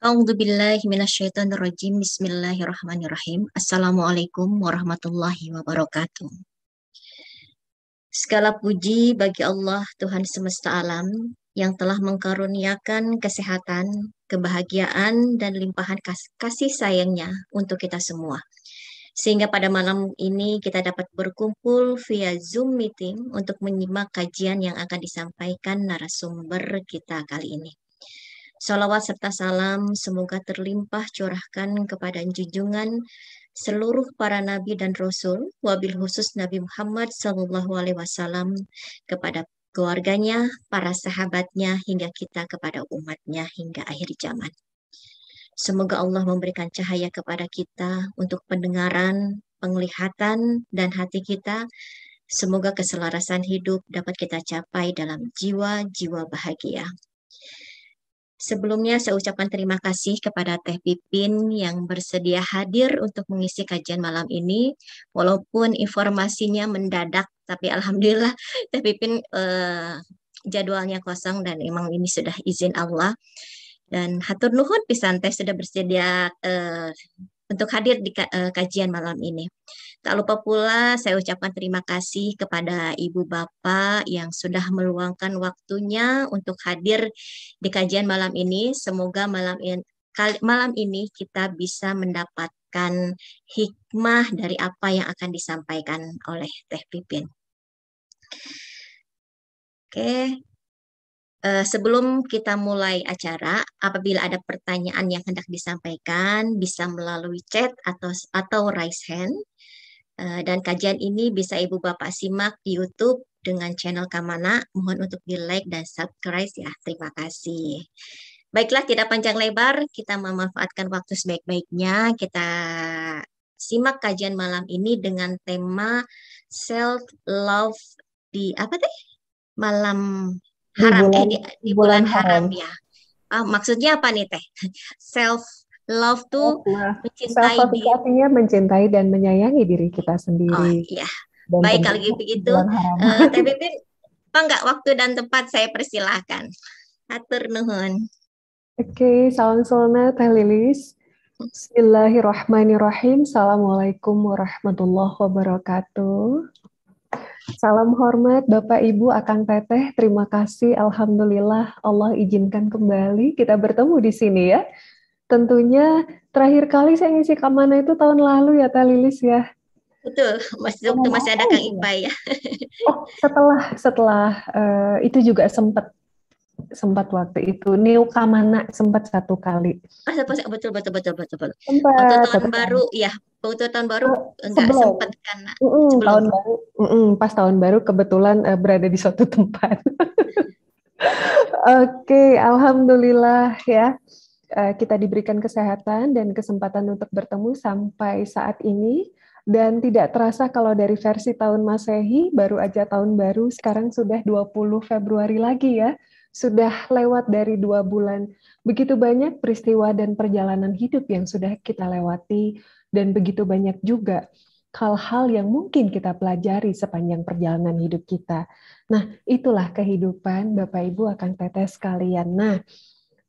A'udzubillahi minasyaitonirrajim. Bismillahirrahmanirrahim. Assalamualaikum warahmatullahi wabarakatuh. Segala puji bagi Allah Tuhan semesta alam yang telah mengkaruniakan kesehatan, kebahagiaan, dan limpahan kasih sayangnya untuk kita semua. Sehingga pada malam ini kita dapat berkumpul via Zoom meeting untuk menyimak kajian yang akan disampaikan narasumber kita kali ini. Salawat serta salam semoga terlimpah curahkan kepada junjungan seluruh para nabi dan rasul, wabil khusus Nabi Muhammad SAW, kepada keluarganya, para sahabatnya, hingga kita kepada umatnya hingga akhir zaman. Semoga Allah memberikan cahaya kepada kita untuk pendengaran, penglihatan, dan hati kita. Semoga keselarasan hidup dapat kita capai dalam jiwa-jiwa bahagia. Sebelumnya saya ucapkan terima kasih kepada Teh Pipin yang bersedia hadir untuk mengisi kajian malam ini. Walaupun informasinya mendadak, tapi alhamdulillah Teh Pipin jadwalnya kosong dan emang ini sudah izin Allah. Dan hatur nuhun pisan Teh sudah bersedia untuk hadir di kajian malam ini. Tak lupa pula saya ucapkan terima kasih kepada Ibu Bapak yang sudah meluangkan waktunya untuk hadir di kajian malam ini. Semoga malam ini kita bisa mendapatkan hikmah dari apa yang akan disampaikan oleh Teh Pipin. Oke. Sebelum kita mulai acara, apabila ada pertanyaan yang hendak disampaikan, bisa melalui chat atau raise hand. Dan kajian ini bisa Ibu Bapak simak di YouTube dengan channel Kamana. Mohon untuk di-like dan subscribe ya. Terima kasih. Baiklah, tidak panjang lebar, kita memanfaatkan waktu sebaik-baiknya. Kita simak kajian malam ini dengan tema self-love di apa teh? Malam haram di bulan haram ya. Maksudnya apa nih Teh? Self love tuh mencintai diri. Artinya mencintai dan menyayangi diri kita sendiri. Oh iya. Baik kalau begitu. Teh Pipin, apa enggak waktu dan tempat saya persilahkan. Hatur nuhun. Oke, salam solna Teh Lilis. Bismillahirrahmanirrahim. Assalamualaikum warahmatullahi wabarakatuh. Salam hormat Bapak Ibu Akang Teteh. Terima kasih. Alhamdulillah Allah izinkan kembali kita bertemu di sini ya. Tentunya terakhir kali saya ngisi Kamana itu tahun lalu ya Teh Lilis ya. Betul, waktu masih ada Kang Ipai ya. Oh, setelah itu juga sempat waktu itu New Kamana sempat satu kali. Betul. Sempat. Waktu tahun baru ya, waktu tahun baru enggak sempat karena sebelum. Tahun baru, pas tahun baru kebetulan berada di suatu tempat. Oke, alhamdulillah ya. Kita diberikan kesehatan dan kesempatan untuk bertemu sampai saat ini. Dan tidak terasa kalau dari versi tahun Masehi, baru aja tahun baru, sekarang sudah 20 Februari lagi ya. Sudah lewat dari 2 bulan. Begitu banyak peristiwa dan perjalanan hidup yang sudah kita lewati, dan begitu banyak juga hal-hal yang mungkin kita pelajari sepanjang perjalanan hidup kita. Nah, itulah kehidupan Bapak Ibu Akang Teteh sekalian. Nah,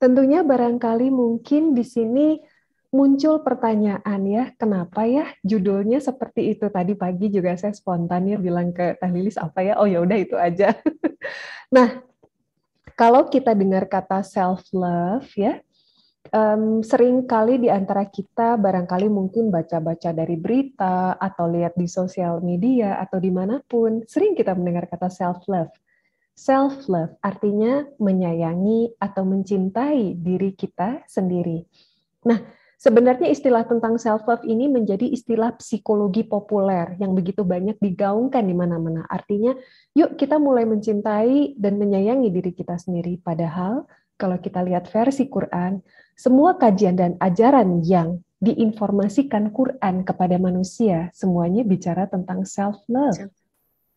tentunya barangkali mungkin di sini muncul pertanyaan ya, kenapa ya judulnya seperti itu? Tadi pagi juga saya spontan ya bilang ke Teh Lilis apa ya? Oh ya udah itu aja. Nah, kalau kita dengar kata self love ya, sering kali di antara kita barangkali mungkin baca-baca dari berita atau lihat di sosial media atau dimanapun, sering kita mendengar kata self love. Self-love artinya menyayangi atau mencintai diri kita sendiri. Nah, sebenarnya istilah tentang self-love ini menjadi istilah psikologi populer yang begitu banyak digaungkan di mana-mana. Artinya, yuk kita mulai mencintai dan menyayangi diri kita sendiri. Padahal, kalau kita lihat versi Quran, semua kajian dan ajaran yang diinformasikan Quran kepada manusia, semuanya bicara tentang self-love.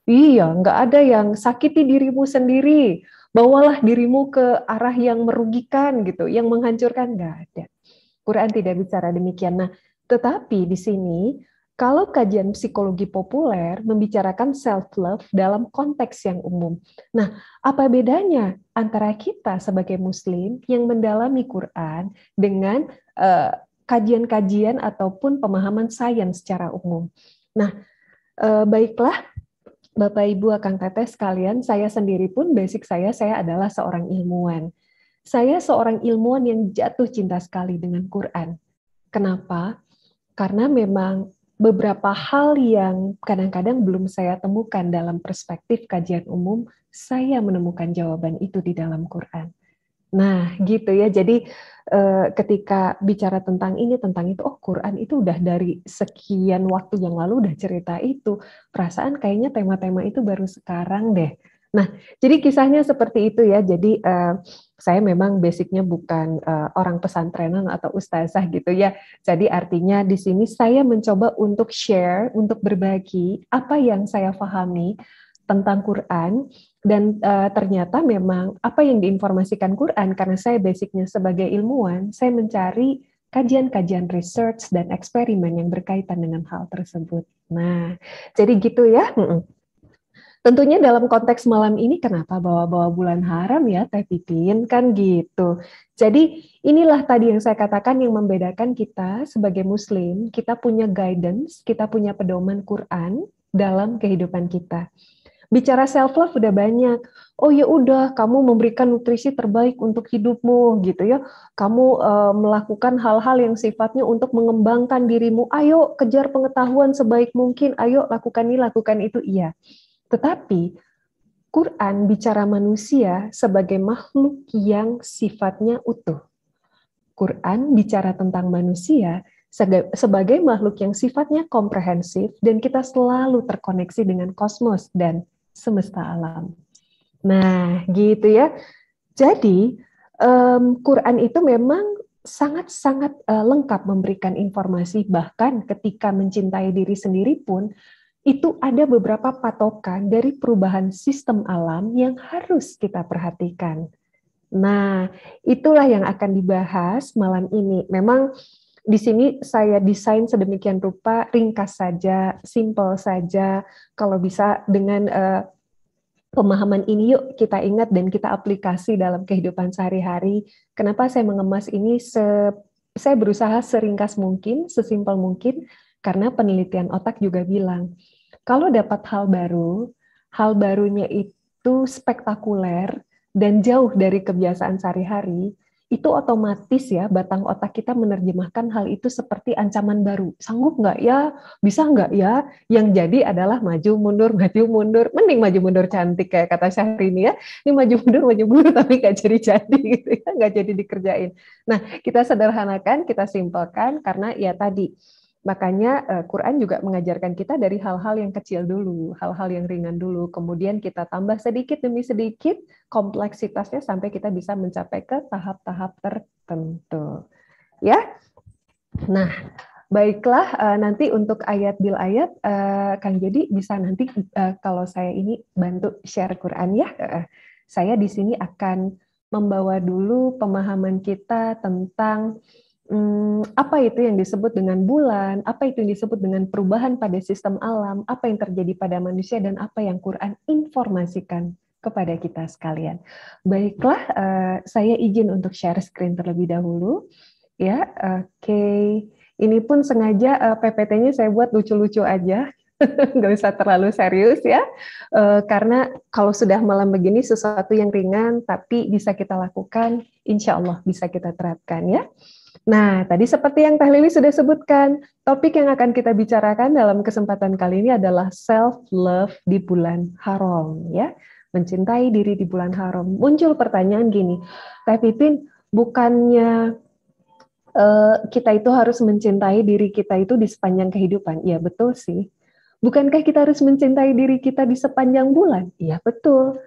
Iya, nggak ada yang sakiti dirimu sendiri, bawalah dirimu ke arah yang merugikan gitu, yang menghancurkan, nggak ada. Quran tidak bicara demikian. Nah, tetapi di sini Kalau kajian psikologi populer membicarakan self-love dalam konteks yang umum. Nah, apa bedanya antara kita sebagai Muslim yang mendalami Quran dengan kajian-kajian ataupun pemahaman sains secara umum? Nah, baiklah, Bapak Ibu Akang Teteh sekalian, saya sendiri pun basic saya adalah seorang ilmuwan. Saya seorang ilmuwan yang jatuh cinta sekali dengan Quran. Kenapa? Karena memang beberapa hal yang kadang-kadang belum saya temukan dalam perspektif kajian umum, saya menemukan jawaban itu di dalam Quran. Nah, gitu ya. Jadi ketika bicara tentang ini, tentang itu, oh Quran itu udah dari sekian waktu yang lalu udah cerita itu. Perasaan kayaknya tema-tema itu baru sekarang deh. Nah, jadi kisahnya seperti itu ya. Jadi saya memang basicnya bukan orang pesantrenan atau ustazah gitu ya. Jadi artinya di sini saya mencoba untuk share, untuk berbagi apa yang saya pahami tentang Quran. Dan ternyata memang apa yang diinformasikan Quran, karena saya basicnya sebagai ilmuwan, saya mencari kajian-kajian research dan eksperimen yang berkaitan dengan hal tersebut. Nah, jadi gitu ya. Tentunya dalam konteks malam ini kenapa bawa-bawa bulan haram ya Teh Pipin, kan gitu. Jadi inilah tadi yang saya katakan yang membedakan kita sebagai Muslim, kita punya guidance, kita punya pedoman Quran dalam kehidupan kita. Bicara self love udah banyak. Oh ya udah, kamu memberikan nutrisi terbaik untuk hidupmu gitu ya. Kamu melakukan hal-hal yang sifatnya untuk mengembangkan dirimu. Ayo kejar pengetahuan sebaik mungkin. Ayo lakukan ini, lakukan itu. Iya. Tetapi Quran bicara manusia sebagai makhluk yang sifatnya utuh. Quran bicara tentang manusia sebagai makhluk yang sifatnya komprehensif dan kita selalu terkoneksi dengan kosmos dan semesta alam. Nah, gitu ya. Jadi, Quran itu memang sangat-sangat lengkap memberikan informasi, bahkan ketika mencintai diri sendiri pun, itu ada beberapa patokan dari perubahan sistem alam yang harus kita perhatikan. Nah, itulah yang akan dibahas malam ini. Memang di sini saya desain sedemikian rupa, ringkas saja, simple saja. Kalau bisa dengan pemahaman ini yuk kita ingat dan kita aplikasi dalam kehidupan sehari-hari. Kenapa saya mengemas ini? Saya berusaha seringkas mungkin, sesimpel mungkin, karena penelitian otak juga bilang, kalau dapat hal barunya itu spektakuler dan jauh dari kebiasaan sehari-hari, itu otomatis ya batang otak kita menerjemahkan hal itu seperti ancaman baru. Sanggup nggak ya? Bisa nggak ya? Yang jadi adalah maju mundur, maju mundur. Mending maju mundur cantik kayak kata Syahrini ya. Ini maju mundur tapi nggak jadi gitu ya, nggak jadi dikerjain. Nah, kita sederhanakan, kita simpelkan karena ya tadi. Makanya Quran juga mengajarkan kita dari hal-hal yang kecil dulu, hal-hal yang ringan dulu. Kemudian kita tambah sedikit demi sedikit kompleksitasnya sampai kita bisa mencapai ke tahap-tahap tertentu. Ya. Nah, baiklah nanti untuk ayat bil ayat Kang Jadi bisa nanti kalau saya ini bantu share Quran ya. Saya di sini akan membawa dulu pemahaman kita tentang apa itu yang disebut dengan bulan, apa itu yang disebut dengan perubahan pada sistem alam, apa yang terjadi pada manusia, dan apa yang Quran informasikan kepada kita sekalian. Baiklah, saya izin untuk share screen terlebih dahulu. Ya, oke. Ini pun sengaja PPT-nya saya buat lucu-lucu aja, nggak usah terlalu serius ya, karena kalau sudah malam begini sesuatu yang ringan tapi bisa kita lakukan, insya Allah bisa kita terapkan ya. Nah, tadi seperti yang Teh Lili sudah sebutkan, topik yang akan kita bicarakan dalam kesempatan kali ini adalah self-love di bulan haram, ya. Mencintai diri di bulan haram. Muncul pertanyaan gini, Teh Pipin, bukannya kita itu harus mencintai diri kita itu di sepanjang kehidupan? Iya, betul sih. Bukankah kita harus mencintai diri kita di sepanjang bulan? Iya, betul.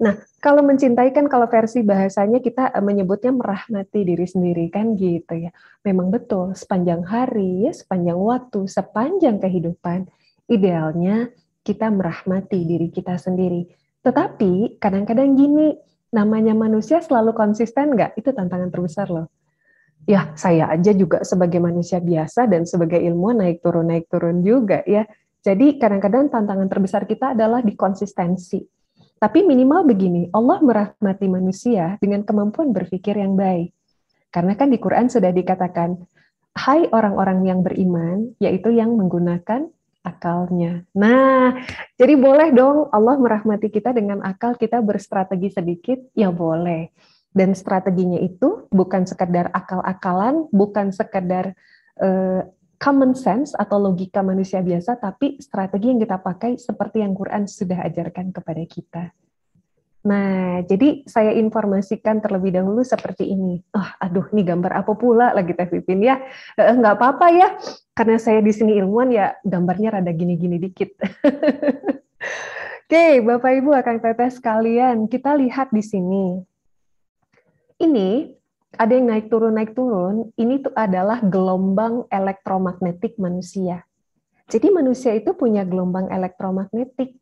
Nah, kalau mencintai kan kalau versi bahasanya kita menyebutnya merahmati diri sendiri kan gitu ya. Memang betul, sepanjang hari, ya, sepanjang waktu, sepanjang kehidupan, idealnya kita merahmati diri kita sendiri. Tetapi kadang-kadang gini, namanya manusia selalu konsisten nggak? Itu tantangan terbesar loh. Ya, saya aja juga sebagai manusia biasa dan sebagai ilmuwan naik turun juga ya. Jadi kadang-kadang tantangan terbesar kita adalah di konsistensi. Tapi minimal begini, Allah merahmati manusia dengan kemampuan berpikir yang baik. Karena kan di Quran sudah dikatakan, hai orang-orang yang beriman, yaitu yang menggunakan akalnya. Nah, jadi boleh dong Allah merahmati kita dengan akal kita berstrategi sedikit, ya boleh. Dan strateginya itu bukan sekedar akal-akalan, bukan sekedar eh, common sense atau logika manusia biasa, tapi strategi yang kita pakai seperti yang Quran sudah ajarkan kepada kita. Nah, jadi saya informasikan terlebih dahulu seperti ini. Aduh, ini gambar apa pula lagi Teh Pipin ya? Nggak apa-apa ya, karena saya di sini ilmuwan ya gambarnya rada gini-gini dikit. Oke, Bapak Ibu akan teteh sekalian, kita lihat di sini. Ini ada yang naik turun. Ini tuh adalah gelombang elektromagnetik manusia. Jadi manusia itu punya gelombang elektromagnetik.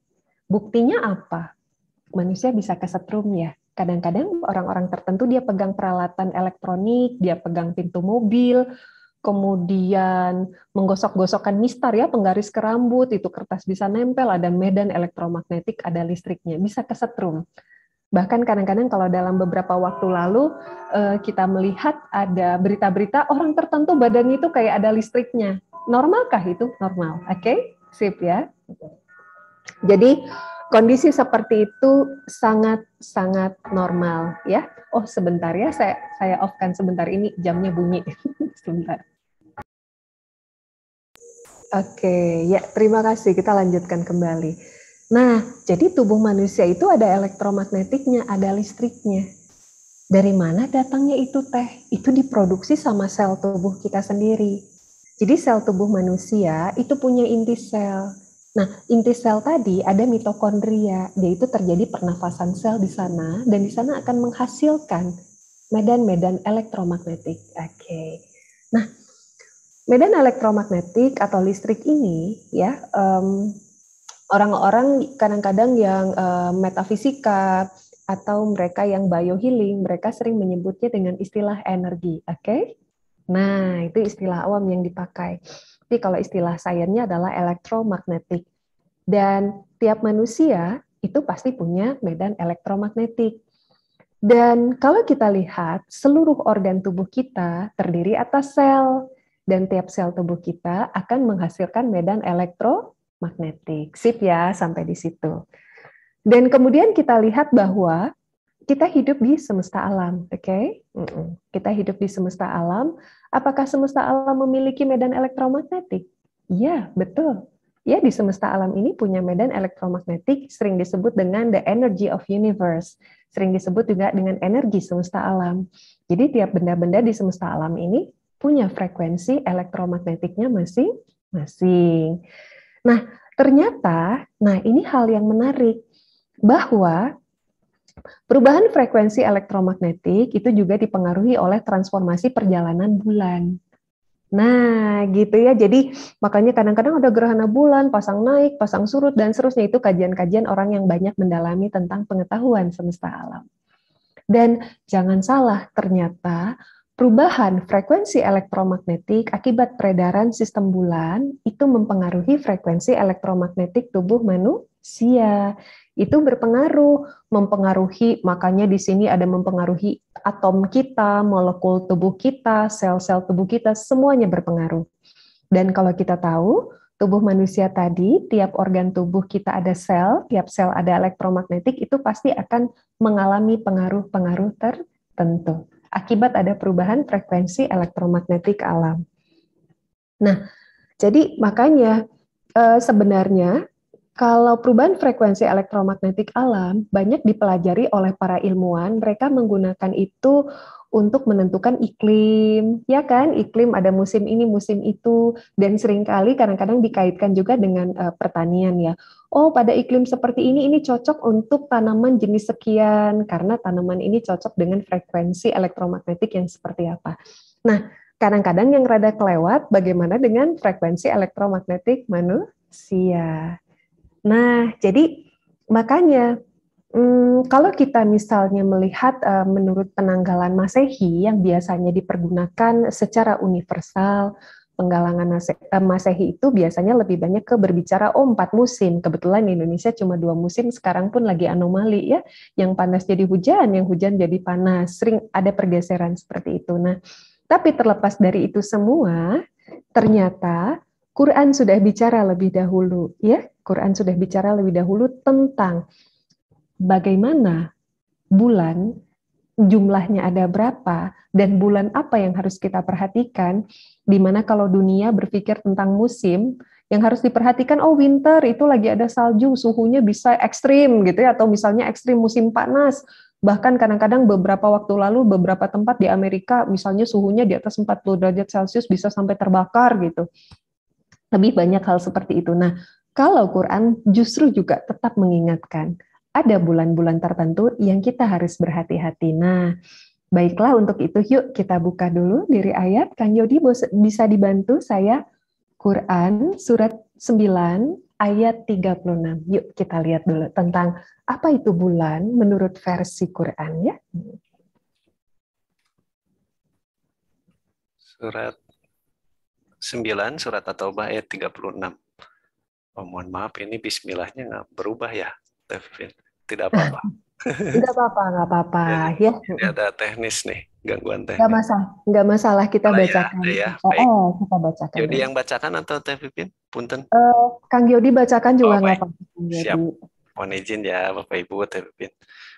Buktinya apa? Manusia bisa kesetrum ya. Kadang-kadang orang-orang tertentu dia pegang peralatan elektronik, dia pegang pintu mobil, kemudian menggosok-gosokkan mistar ya, penggaris ke rambut, itu kertas bisa nempel, ada medan elektromagnetik, ada listriknya, bisa kesetrum. Bahkan kadang-kadang kalau dalam beberapa waktu lalu kita melihat ada berita-berita orang tertentu badannya itu kayak ada listriknya. Normalkah itu? Normal. Oke, sip ya. Jadi kondisi seperti itu sangat-sangat normal ya. Oh sebentar ya, saya off-kan sebentar, ini jamnya bunyi. Sebentar. Oke, ya terima kasih. Kita lanjutkan kembali. Nah, jadi tubuh manusia itu ada elektromagnetiknya, ada listriknya. Dari mana datangnya itu teh? Itu diproduksi sama sel tubuh kita sendiri. Jadi sel tubuh manusia itu punya inti sel. Nah, inti sel tadi ada mitokondria, yaitu terjadi pernafasan sel di sana, dan di sana akan menghasilkan medan-medan elektromagnetik. Oke. Nah, medan elektromagnetik atau listrik ini ya, orang-orang kadang-kadang yang metafisika atau mereka yang biohealing, mereka sering menyebutnya dengan istilah energi. Oke? Nah, itu istilah awam yang dipakai. Tapi kalau istilah sainsnya adalah elektromagnetik. Dan tiap manusia itu pasti punya medan elektromagnetik. Dan kalau kita lihat, seluruh organ tubuh kita terdiri atas sel. Dan tiap sel tubuh kita akan menghasilkan medan elektromagnetik. Sip ya, sampai di situ. Dan kemudian kita lihat bahwa kita hidup di semesta alam, oke? Okay? Kita hidup di semesta alam. Apakah semesta alam memiliki medan elektromagnetik? Iya, betul. Ya, di semesta alam ini punya medan elektromagnetik, sering disebut dengan the energy of universe. Sering disebut juga dengan energi semesta alam. Jadi tiap benda-benda di semesta alam ini punya frekuensi elektromagnetiknya masing-masing. Nah, ternyata, ini hal yang menarik, bahwa perubahan frekuensi elektromagnetik itu juga dipengaruhi oleh transformasi perjalanan bulan. Nah, gitu ya. Jadi makanya kadang-kadang ada gerhana bulan, pasang naik, pasang surut, dan seterusnya. Itu kajian-kajian orang yang banyak mendalami tentang pengetahuan semesta alam. Dan jangan salah, ternyata perubahan frekuensi elektromagnetik akibat peredaran sistem bulan itu mempengaruhi frekuensi elektromagnetik tubuh manusia. Itu berpengaruh, mempengaruhi, makanya di sini ada mempengaruhi atom kita, molekul tubuh kita, sel-sel tubuh kita, semuanya berpengaruh. Dan kalau kita tahu, tubuh manusia tadi, tiap organ tubuh kita ada sel, tiap sel ada elektromagnetik, itu pasti akan mengalami pengaruh-pengaruh tertentu akibat ada perubahan frekuensi elektromagnetik alam. Nah, jadi makanya sebenarnya kalau perubahan frekuensi elektromagnetik alam banyak dipelajari oleh para ilmuwan, mereka menggunakan itu untuk menentukan iklim, ya kan? Iklim ada musim ini, musim itu, dan seringkali kadang-kadang dikaitkan juga dengan pertanian ya. Oh, pada iklim seperti ini cocok untuk tanaman jenis sekian, karena tanaman ini cocok dengan frekuensi elektromagnetik yang seperti apa. Nah, kadang-kadang yang rada kelewat, bagaimana dengan frekuensi elektromagnetik manusia? Nah, jadi makanya Kalau kita misalnya melihat menurut penanggalan Masehi yang biasanya dipergunakan secara universal, penggalangan Masehi itu biasanya lebih banyak ke berbicara 4 musim. Kebetulan di Indonesia cuma 2 musim, sekarang pun lagi anomali ya, yang panas jadi hujan, yang hujan jadi panas. Sering ada pergeseran seperti itu. Nah, tapi terlepas dari itu semua, ternyata Quran sudah bicara lebih dahulu ya. Quran sudah bicara lebih dahulu tentang bagaimana bulan, jumlahnya ada berapa, dan bulan apa yang harus kita perhatikan, di mana kalau dunia berpikir tentang musim, yang harus diperhatikan, oh winter itu lagi ada salju, suhunya bisa ekstrim gitu ya, atau misalnya ekstrim musim panas, bahkan kadang-kadang beberapa waktu lalu, beberapa tempat di Amerika, misalnya suhunya di atas 40 derajat Celcius bisa sampai terbakar gitu. Lebih banyak hal seperti itu. Nah, kalau Quran justru juga tetap mengingatkan, ada bulan-bulan tertentu yang kita harus berhati-hati. Nah, baiklah untuk itu yuk kita buka dulu diri ayat. Kang Yodi bisa dibantu saya Quran surat 9 ayat 36. Yuk kita lihat dulu tentang apa itu bulan menurut versi Quran ya. Surat 9, surat At-Taubah ayat 36. Oh, mohon maaf, ini bismillahnya nggak berubah ya, Tevin. Tidak apa-apa. Nggak apa-apa, nggak apa-apa. Ya. Ini ada teknis nih, gangguan Nggak teknis. masalah, nggak masalah kita bacakan. Ya, baik. Kita bacakan. Jadi dulu. yang bacakan atau Tevin? Punten. Kang Yodi bacakan juga nggak apa-apa. Siap. Mohon izin ya Bapak Ibu Tevin.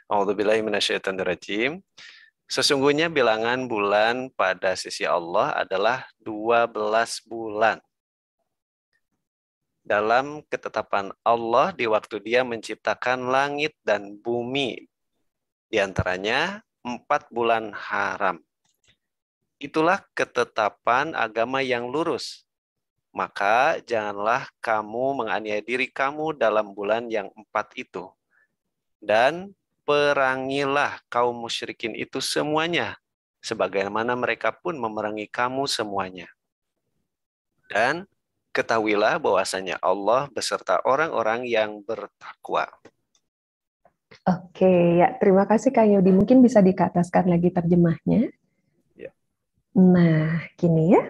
A'udzubillahi minasyaitonirrajim. Sesungguhnya bilangan bulan pada sisi Allah adalah 12 bulan. Dalam ketetapan Allah di waktu Dia menciptakan langit dan bumi. Di antaranya 4 bulan haram. Itulah ketetapan agama yang lurus. Maka janganlah kamu menganiaya diri kamu dalam bulan yang 4 itu. Dan perangilah kaum musyrikin itu semuanya, sebagaimana mereka pun memerangi kamu semuanya. Dan ketahuilah bahwasanya Allah beserta orang-orang yang bertakwa. Oke, ya terima kasih Kak Yodi. Mungkin bisa dikataskan lagi terjemahnya. Ya. Nah, gini ya.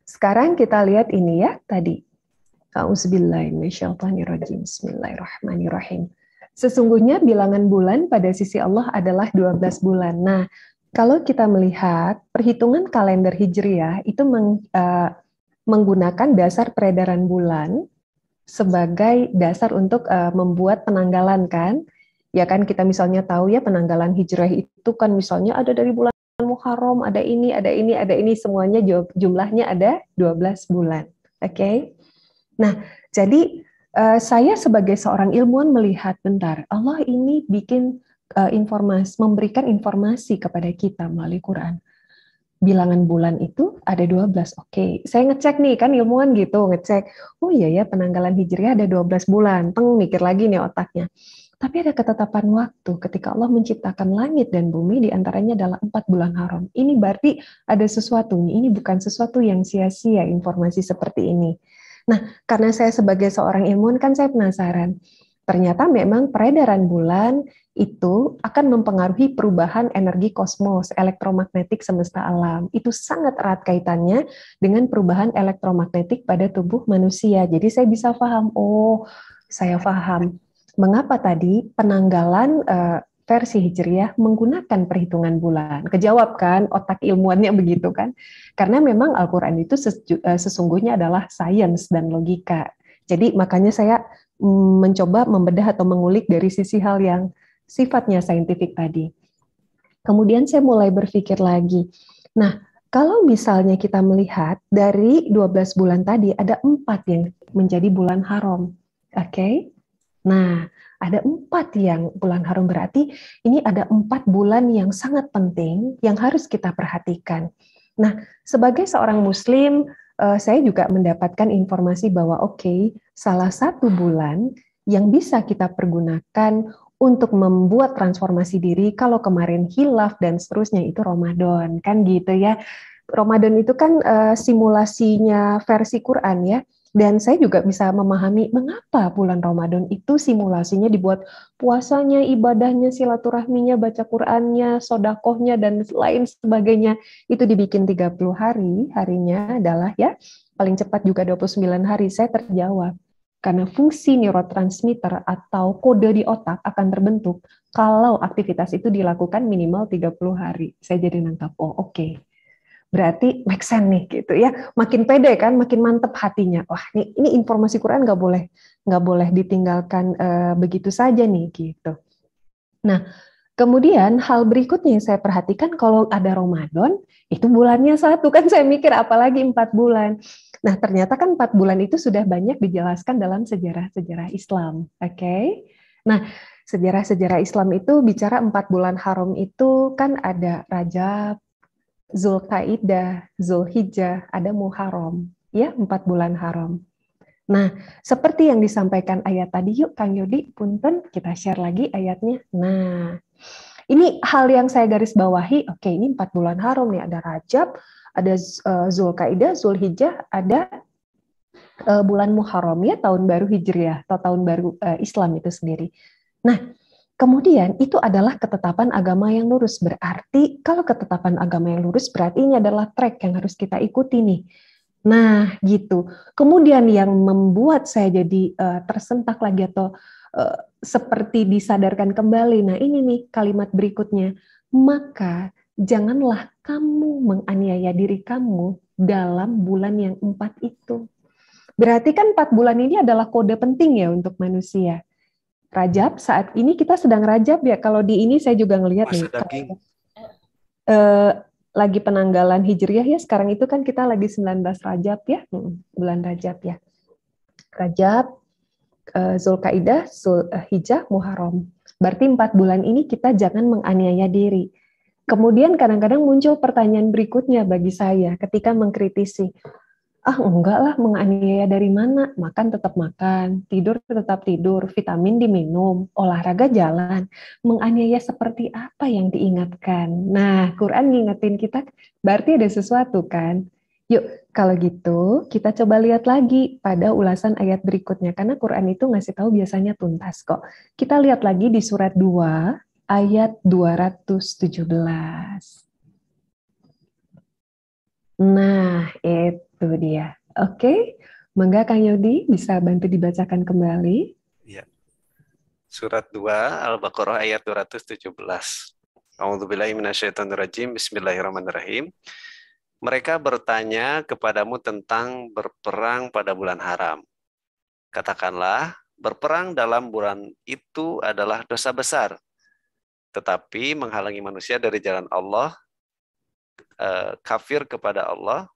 Sekarang kita lihat ini ya tadi. A'udzubillahiminasyaitonirrajim. Bismillahirrahmanirrahim. Sesungguhnya bilangan bulan pada sisi Allah adalah 12 bulan. Nah, kalau kita melihat perhitungan kalender Hijriah itu menggunakan dasar peredaran bulan sebagai dasar untuk membuat penanggalan kan. Ya kan kita misalnya tahu ya penanggalan Hijriah itu kan misalnya ada dari bulan Muharram, ada ini, semuanya jumlahnya ada 12 bulan. Oke. Nah, jadi saya sebagai seorang ilmuwan melihat bentar, Allah ini bikin memberikan informasi kepada kita melalui Quran. Bilangan bulan itu ada 12. Oke, saya ngecek nih kan ilmuwan gitu, ngecek. Oh iya ya, penanggalan Hijriah ada 12 bulan. Mikir lagi nih otaknya. Tapi ada ketetapan waktu ketika Allah menciptakan langit dan bumi, diantaranya adalah 4 bulan haram. Ini berarti ada sesuatu nih, ini bukan sesuatu yang sia-sia informasi seperti ini. Nah, karena saya sebagai seorang ilmuwan kan saya penasaran. Ternyata memang peredaran bulan itu akan mempengaruhi perubahan energi kosmos, elektromagnetik semesta alam. Itu sangat erat kaitannya dengan perubahan elektromagnetik pada tubuh manusia. Jadi saya bisa paham, saya paham. Mengapa tadi penanggalan versi Hijriah menggunakan perhitungan bulan? Kejawab kan, otak ilmuannya begitu kan? Karena memang Al-Quran itu sesungguhnya adalah sains dan logika. Jadi makanya saya mencoba membedah atau mengulik dari sisi hal yang sifatnya saintifik tadi. Kemudian saya mulai berpikir lagi, nah kalau misalnya kita melihat dari 12 bulan tadi ada 4 yang menjadi bulan haram. Oke? Nah, ada 4 yang bulan haram berarti ini ada 4 bulan yang sangat penting yang harus kita perhatikan. Nah, sebagai seorang muslim, saya juga mendapatkan informasi bahwa salah satu bulan yang bisa kita pergunakan untuk membuat transformasi diri, kalau kemarin hilaf dan seterusnya itu Ramadan, kan gitu ya. Ramadan itu kan simulasinya versi Quran ya. Dan saya juga bisa memahami mengapa bulan Ramadan itu simulasinya dibuat puasanya, ibadahnya, silaturahminya, baca Qur'annya, sodakohnya, dan lain sebagainya. Itu dibikin 30 hari, harinya adalah ya paling cepat juga 29 hari. Saya terjawab. Karena fungsi neurotransmitter atau kode di otak akan terbentuk kalau aktivitas itu dilakukan minimal 30 hari. Saya jadi nangkap, oh oke. Berarti make sense nih gitu ya, makin pede kan, makin mantep hatinya. Wah ini informasi Quran nggak boleh ditinggalkan begitu saja nih gitu. Nah kemudian hal berikutnya yang saya perhatikan kalau ada Ramadan itu bulannya satu kan, saya mikir apalagi 4 bulan. Nah ternyata kan 4 bulan itu sudah banyak dijelaskan dalam sejarah-sejarah Islam. Oke. Nah sejarah-sejarah Islam itu bicara 4 bulan haram itu kan ada Rajab, Zulkaidah, Zulhijjah, ada Muharram, ya 4 bulan haram. Nah, seperti yang disampaikan ayat tadi, yuk Kang Yodi, punten kita share lagi ayatnya. Nah, ini hal yang saya garis bawahi, oke ini 4 bulan haram nih, ada Rajab, ada Zulkaidah, Zulhijjah, ada bulan Muharram ya, tahun baru Hijriah atau tahun baru Islam itu sendiri. Nah, kemudian itu adalah ketetapan agama yang lurus. Berarti kalau ketetapan agama yang lurus berarti ini adalah track yang harus kita ikuti nih. Nah, gitu. Kemudian yang membuat saya jadi tersentak lagi atau seperti disadarkan kembali. Nah, ini nih kalimat berikutnya. Maka janganlah kamu menganiaya diri kamu dalam bulan yang 4 itu. Berarti kan 4 bulan ini adalah kode penting ya untuk manusia. Rajab, saat ini kita sedang Rajab ya. Kalau di ini saya juga ngelihat nih. Lagi penanggalan Hijriah ya. Sekarang itu kan kita lagi 19 Rajab ya. Bulan Rajab ya. Rajab, Zulkaidah, Zulhijjah, Muharram. Berarti 4 bulan ini kita jangan menganiaya diri. Kemudian kadang-kadang muncul pertanyaan berikutnya bagi saya ketika mengkritisi. Enggak lah, menganiaya dari mana? Makan tetap makan, tidur tetap tidur, vitamin diminum, olahraga jalan. Menganiaya seperti apa yang diingatkan? Nah, Quran ngingetin kita, berarti ada sesuatu kan? Yuk, kalau gitu kita coba lihat lagi pada ulasan ayat berikutnya, karena Quran itu ngasih tahu biasanya tuntas kok. Kita lihat lagi di surat 2, ayat 217. Nah, itu dia. Oke, mangga Kang Yodi bisa bantu dibacakan kembali. Ya. Surat 2 Al-Baqarah ayat 217. A'udzubillahi minasyaitonirrajim. Bismillahirrahmanirrahim. Mereka bertanya kepadamu tentang berperang pada bulan haram. Katakanlah, berperang dalam bulan itu adalah dosa besar. Tetapi menghalangi manusia dari jalan Allah, kafir kepada Allah,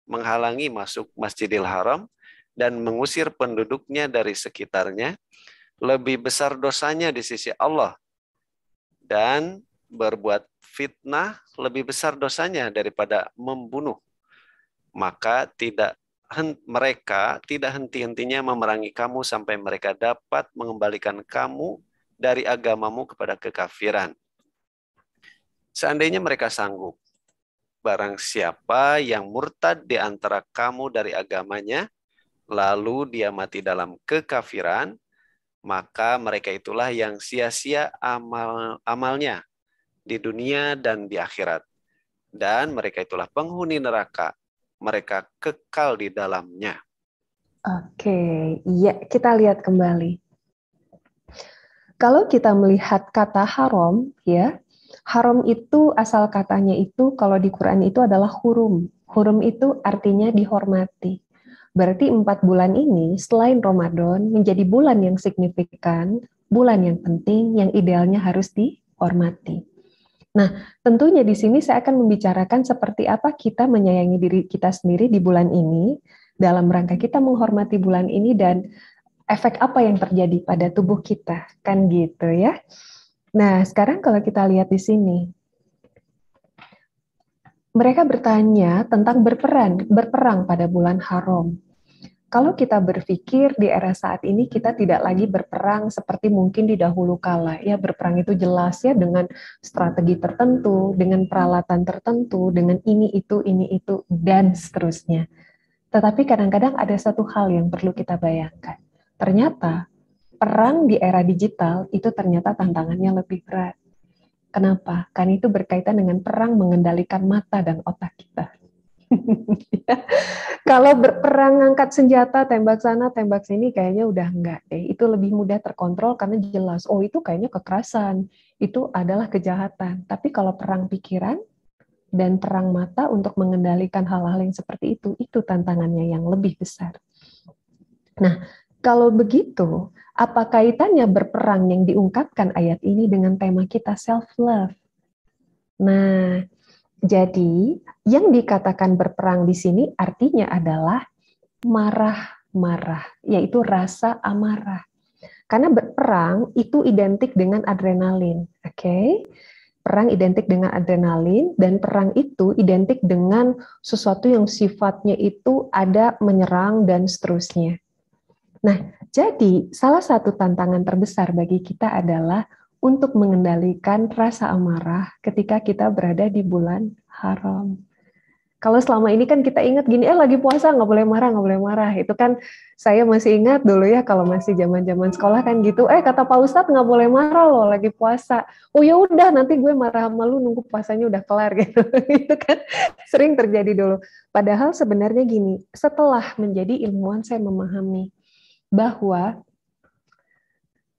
menghalangi masuk Masjidil Haram, dan mengusir penduduknya dari sekitarnya, lebih besar dosanya di sisi Allah. Dan berbuat fitnah lebih besar dosanya daripada membunuh. Maka mereka tidak henti-hentinya memerangi kamu sampai mereka dapat mengembalikan kamu dari agamamu kepada kekafiran. Seandainya mereka sanggup, barang siapa yang murtad di antara kamu dari agamanya, lalu dia mati dalam kekafiran, maka mereka itulah yang sia-sia amalnya di dunia dan di akhirat. Dan mereka itulah penghuni neraka, mereka kekal di dalamnya. Oke, ya kita lihat kembali. Kalau kita melihat kata haram, ya, haram itu asal katanya itu kalau di Quran itu adalah hurum. Hurum itu artinya dihormati. Berarti 4 bulan ini selain Ramadan menjadi bulan yang signifikan, bulan yang penting, yang idealnya harus dihormati. Nah, tentunya di sini saya akan membicarakan seperti apa kita menyayangi diri kita sendiri di bulan ini, dalam rangka kita menghormati bulan ini dan efek apa yang terjadi pada tubuh kita, kan gitu ya. Nah, sekarang kalau kita lihat di sini, mereka bertanya tentang berperang pada bulan haram. Kalau kita berpikir di era saat ini kita tidak lagi berperang seperti mungkin di dahulu kala, ya berperang itu jelas ya dengan strategi tertentu, dengan peralatan tertentu, dengan ini itu dan seterusnya. Tetapi kadang-kadang ada satu hal yang perlu kita bayangkan. Ternyata perang di era digital itu ternyata tantangannya lebih berat. Kenapa? Karena itu berkaitan dengan perang mengendalikan mata dan otak kita. Kalau berperang angkat senjata, tembak sana, tembak sini, kayaknya udah enggak deh. Itu lebih mudah terkontrol karena jelas, oh itu kayaknya kekerasan, itu adalah kejahatan. Tapi kalau perang pikiran dan perang mata untuk mengendalikan hal-hal yang seperti itu tantangannya yang lebih besar. Nah, kalau begitu, apa kaitannya berperang yang diungkapkan ayat ini dengan tema kita self-love? Nah, jadi yang dikatakan berperang di sini artinya adalah marah-marah, yaitu rasa amarah. Karena berperang itu identik dengan adrenalin, oke? Perang identik dengan adrenalin, dan perang itu identik dengan sesuatu yang sifatnya itu ada menyerang dan seterusnya. Nah, jadi salah satu tantangan terbesar bagi kita adalah untuk mengendalikan rasa amarah ketika kita berada di bulan haram. Kalau selama ini kan kita ingat gini, lagi puasa nggak boleh marah, nggak boleh marah. Itu kan saya masih ingat dulu ya kalau masih zaman-zaman sekolah kan gitu. Kata Pak Ustadz nggak boleh marah loh lagi puasa. Oh ya udah nanti gue marah sama lu nunggu puasanya udah kelar gitu. Itu kan sering terjadi dulu. Padahal sebenarnya gini, setelah menjadi ilmuwan saya memahami bahwa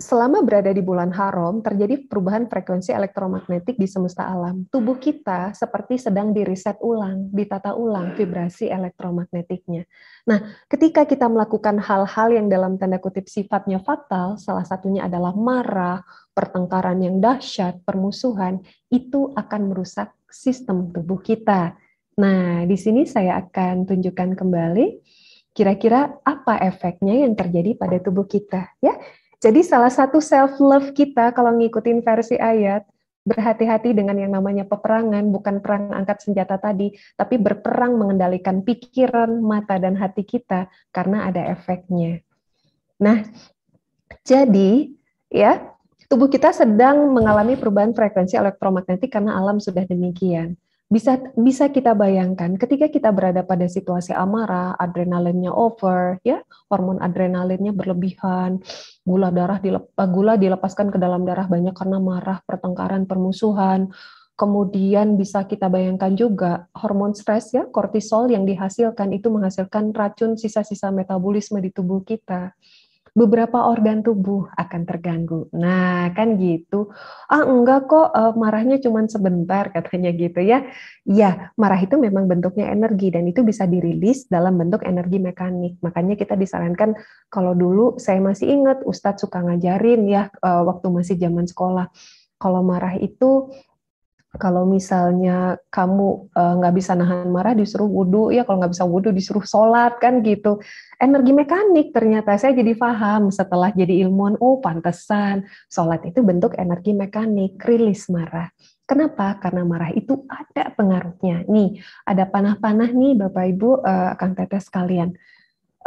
selama berada di bulan haram, terjadi perubahan frekuensi elektromagnetik di semesta alam. Tubuh kita seperti sedang diriset ulang, ditata ulang vibrasi elektromagnetiknya. Nah, ketika kita melakukan hal-hal yang dalam tanda kutip sifatnya fatal, salah satunya adalah marah, pertengkaran yang dahsyat, permusuhan, itu akan merusak sistem tubuh kita. Nah, di sini saya akan tunjukkan kembali kira-kira apa efeknya yang terjadi pada tubuh kita, ya. Jadi salah satu self-love kita kalau ngikutin versi ayat, berhati-hati dengan yang namanya peperangan, bukan perang angkat senjata tadi, tapi berperang mengendalikan pikiran, mata, dan hati kita, karena ada efeknya. Nah, jadi ya tubuh kita sedang mengalami perubahan frekuensi elektromagnetik karena alam sudah demikian. Bisa kita bayangkan ketika kita berada pada situasi amarah, adrenalinnya over, ya hormon adrenalinnya berlebihan, gula dilepaskan ke dalam darah banyak karena marah, pertengkaran, permusuhan. Kemudian bisa kita bayangkan juga hormon stres ya, kortisol yang dihasilkan itu menghasilkan racun sisa-sisa metabolisme di tubuh kita. Beberapa organ tubuh akan terganggu. Nah, kan gitu. Enggak kok, marahnya cuma sebentar, katanya gitu ya. Ya, marah itu memang bentuknya energi, dan itu bisa dirilis dalam bentuk energi mekanik. Makanya kita disarankan, kalau dulu saya masih ingat, Ustadz suka ngajarin ya, waktu masih zaman sekolah. Kalau marah itu, kalau misalnya kamu nggak bisa nahan marah disuruh wudhu, ya kalau nggak bisa wudhu disuruh sholat, kan gitu. Energi mekanik ternyata saya jadi paham setelah jadi ilmuwan, oh pantesan sholat itu bentuk energi mekanik, rilis marah. Kenapa? Karena marah itu ada pengaruhnya. Nih, ada panah-panah nih Bapak Ibu, Kang Teteh sekalian.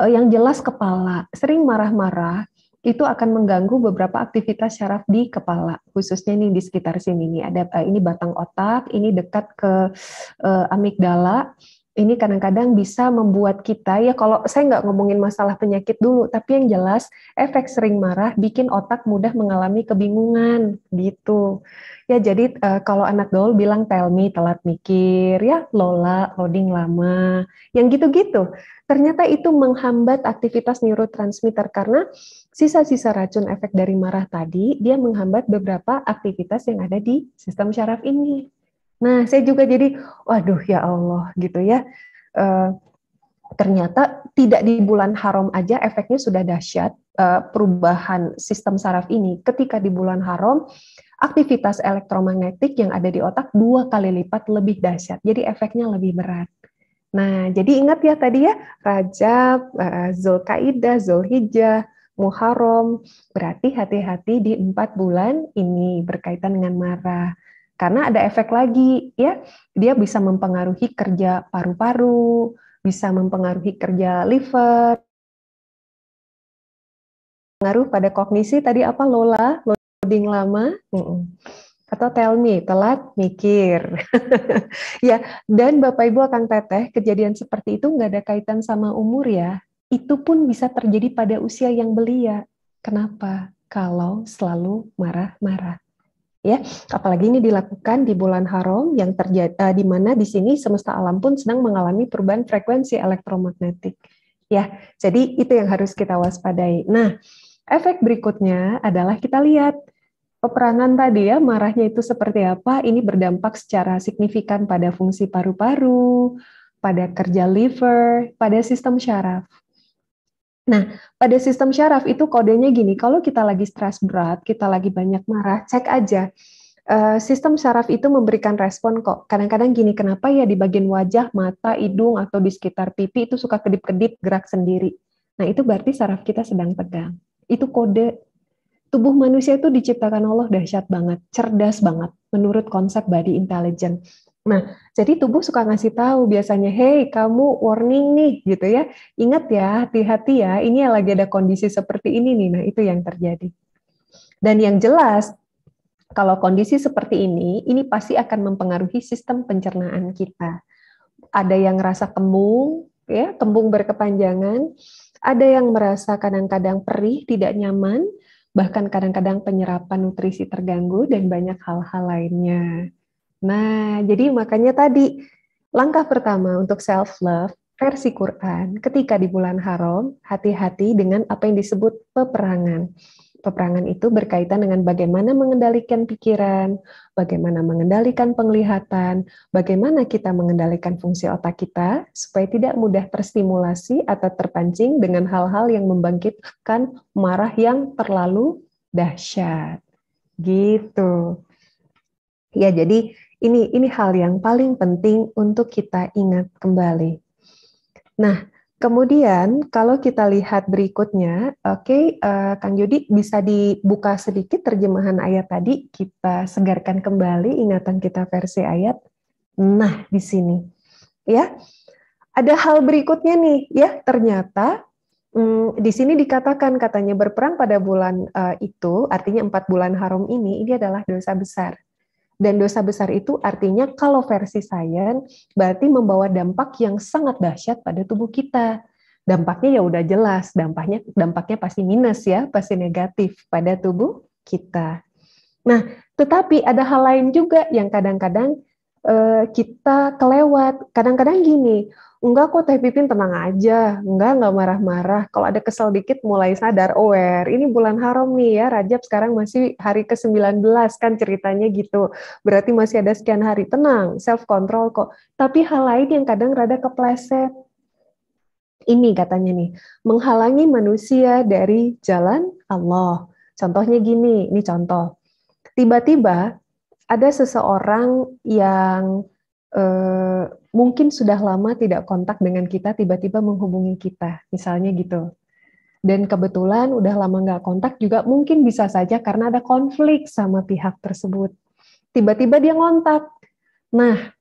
Yang jelas kepala, sering marah-marah, itu akan mengganggu beberapa aktivitas syaraf di kepala, khususnya nih di sekitar sini nih ada ini batang otak, ini dekat ke amigdala. Ini kadang-kadang bisa membuat kita, ya kalau saya nggak ngomongin masalah penyakit dulu, tapi yang jelas efek sering marah bikin otak mudah mengalami kebingungan gitu. Ya jadi kalau anak gaul bilang tell me telat mikir, ya Lola loading lama, yang gitu-gitu. Ternyata itu menghambat aktivitas neurotransmitter karena sisa-sisa racun efek dari marah tadi, dia menghambat beberapa aktivitas yang ada di sistem syaraf ini. Nah, saya juga jadi, waduh ya Allah gitu ya. Ternyata tidak di bulan haram aja efeknya sudah dahsyat, perubahan sistem saraf ini. Ketika di bulan haram, aktivitas elektromagnetik yang ada di otak 2 kali lipat lebih dahsyat. Jadi efeknya lebih berat. Nah, jadi ingat ya tadi ya, Rajab, Zulkaidah, Zulhijjah, Muharram, berarti hati-hati di 4 bulan ini berkaitan dengan marah. Karena ada efek lagi, ya, dia bisa mempengaruhi kerja paru-paru, bisa mempengaruhi kerja liver, pengaruh pada kognisi tadi apa Lola, loading lama. Atau tell me, telat mikir. Ya, dan Bapak Ibu Akang Teteh, kejadian seperti itu nggak ada kaitan sama umur ya. Itu pun bisa terjadi pada usia yang belia. Kenapa? Kalau selalu marah-marah. Ya, apalagi ini dilakukan di bulan haram yang terjadi di mana di sini semesta alam pun sedang mengalami perubahan frekuensi elektromagnetik. Ya, jadi itu yang harus kita waspadai. Nah, efek berikutnya adalah kita lihat peperangan tadi ya, marahnya itu seperti apa, ini berdampak secara signifikan pada fungsi paru-paru, pada kerja liver, pada sistem syaraf. Nah, pada sistem syaraf itu kodenya gini, kalau kita lagi stres berat, kita lagi banyak marah, cek aja. Sistem syaraf itu memberikan respon kok. Kadang-kadang gini, kenapa ya di bagian wajah, mata, hidung, atau di sekitar pipi itu suka kedip-kedip, gerak sendiri. Nah, itu berarti saraf kita sedang tegang. Itu kode. Tubuh manusia itu diciptakan Allah dahsyat banget, cerdas banget, menurut konsep body intelligence. Nah, jadi tubuh suka ngasih tahu biasanya, hey kamu warning nih gitu ya, ingat ya, hati-hati ya, ini lagi ada kondisi seperti ini nih, nah itu yang terjadi. Dan yang jelas, kalau kondisi seperti ini pasti akan mempengaruhi sistem pencernaan kita. Ada yang merasa kembung, ya, kembung berkepanjangan, ada yang merasa kadang-kadang perih, tidak nyaman, bahkan kadang-kadang penyerapan nutrisi terganggu, dan banyak hal-hal lainnya. Nah, jadi makanya tadi, langkah pertama untuk self-love, versi Quran, ketika di bulan haram, hati-hati dengan apa yang disebut peperangan. Peperangan itu berkaitan dengan bagaimana mengendalikan pikiran, bagaimana mengendalikan penglihatan, bagaimana kita mengendalikan fungsi otak kita, supaya tidak mudah terstimulasi atau terpancing dengan hal-hal yang membangkitkan marah yang terlalu dahsyat. Gitu. Ya, jadi ini hal yang paling penting untuk kita ingat kembali. Nah, kemudian kalau kita lihat berikutnya, oke, Kang Yudi bisa dibuka sedikit terjemahan ayat tadi, kita segarkan kembali ingatan kita versi ayat. Nah, di sini ya. Ada hal berikutnya nih, ya, ternyata di sini dikatakan katanya berperang pada bulan itu, artinya 4 bulan haram ini adalah dosa besar. Dan dosa besar itu artinya kalau versi sains berarti membawa dampak yang sangat dahsyat pada tubuh kita. Dampaknya ya udah jelas, dampaknya pasti minus ya, pasti negatif pada tubuh kita. Nah, tetapi ada hal lain juga yang kadang-kadang kita kelewat. Kadang-kadang gini, enggak kok Teh Pipin tenang aja, enggak marah-marah. Kalau ada kesel dikit mulai sadar, aware. Ini bulan haram nih ya, Rajab sekarang masih hari ke-19 kan ceritanya gitu. Berarti masih ada sekian hari, tenang, self-control kok. Tapi hal lain yang kadang rada kepleset. Ini katanya nih, menghalangi manusia dari jalan Allah. Contohnya gini, ini contoh. Tiba-tiba ada seseorang yang mungkin sudah lama tidak kontak dengan kita, tiba-tiba menghubungi kita, misalnya gitu. Dan kebetulan udah lama nggak kontak juga mungkin bisa saja karena ada konflik sama pihak tersebut. Tiba-tiba dia ngontak. Nah,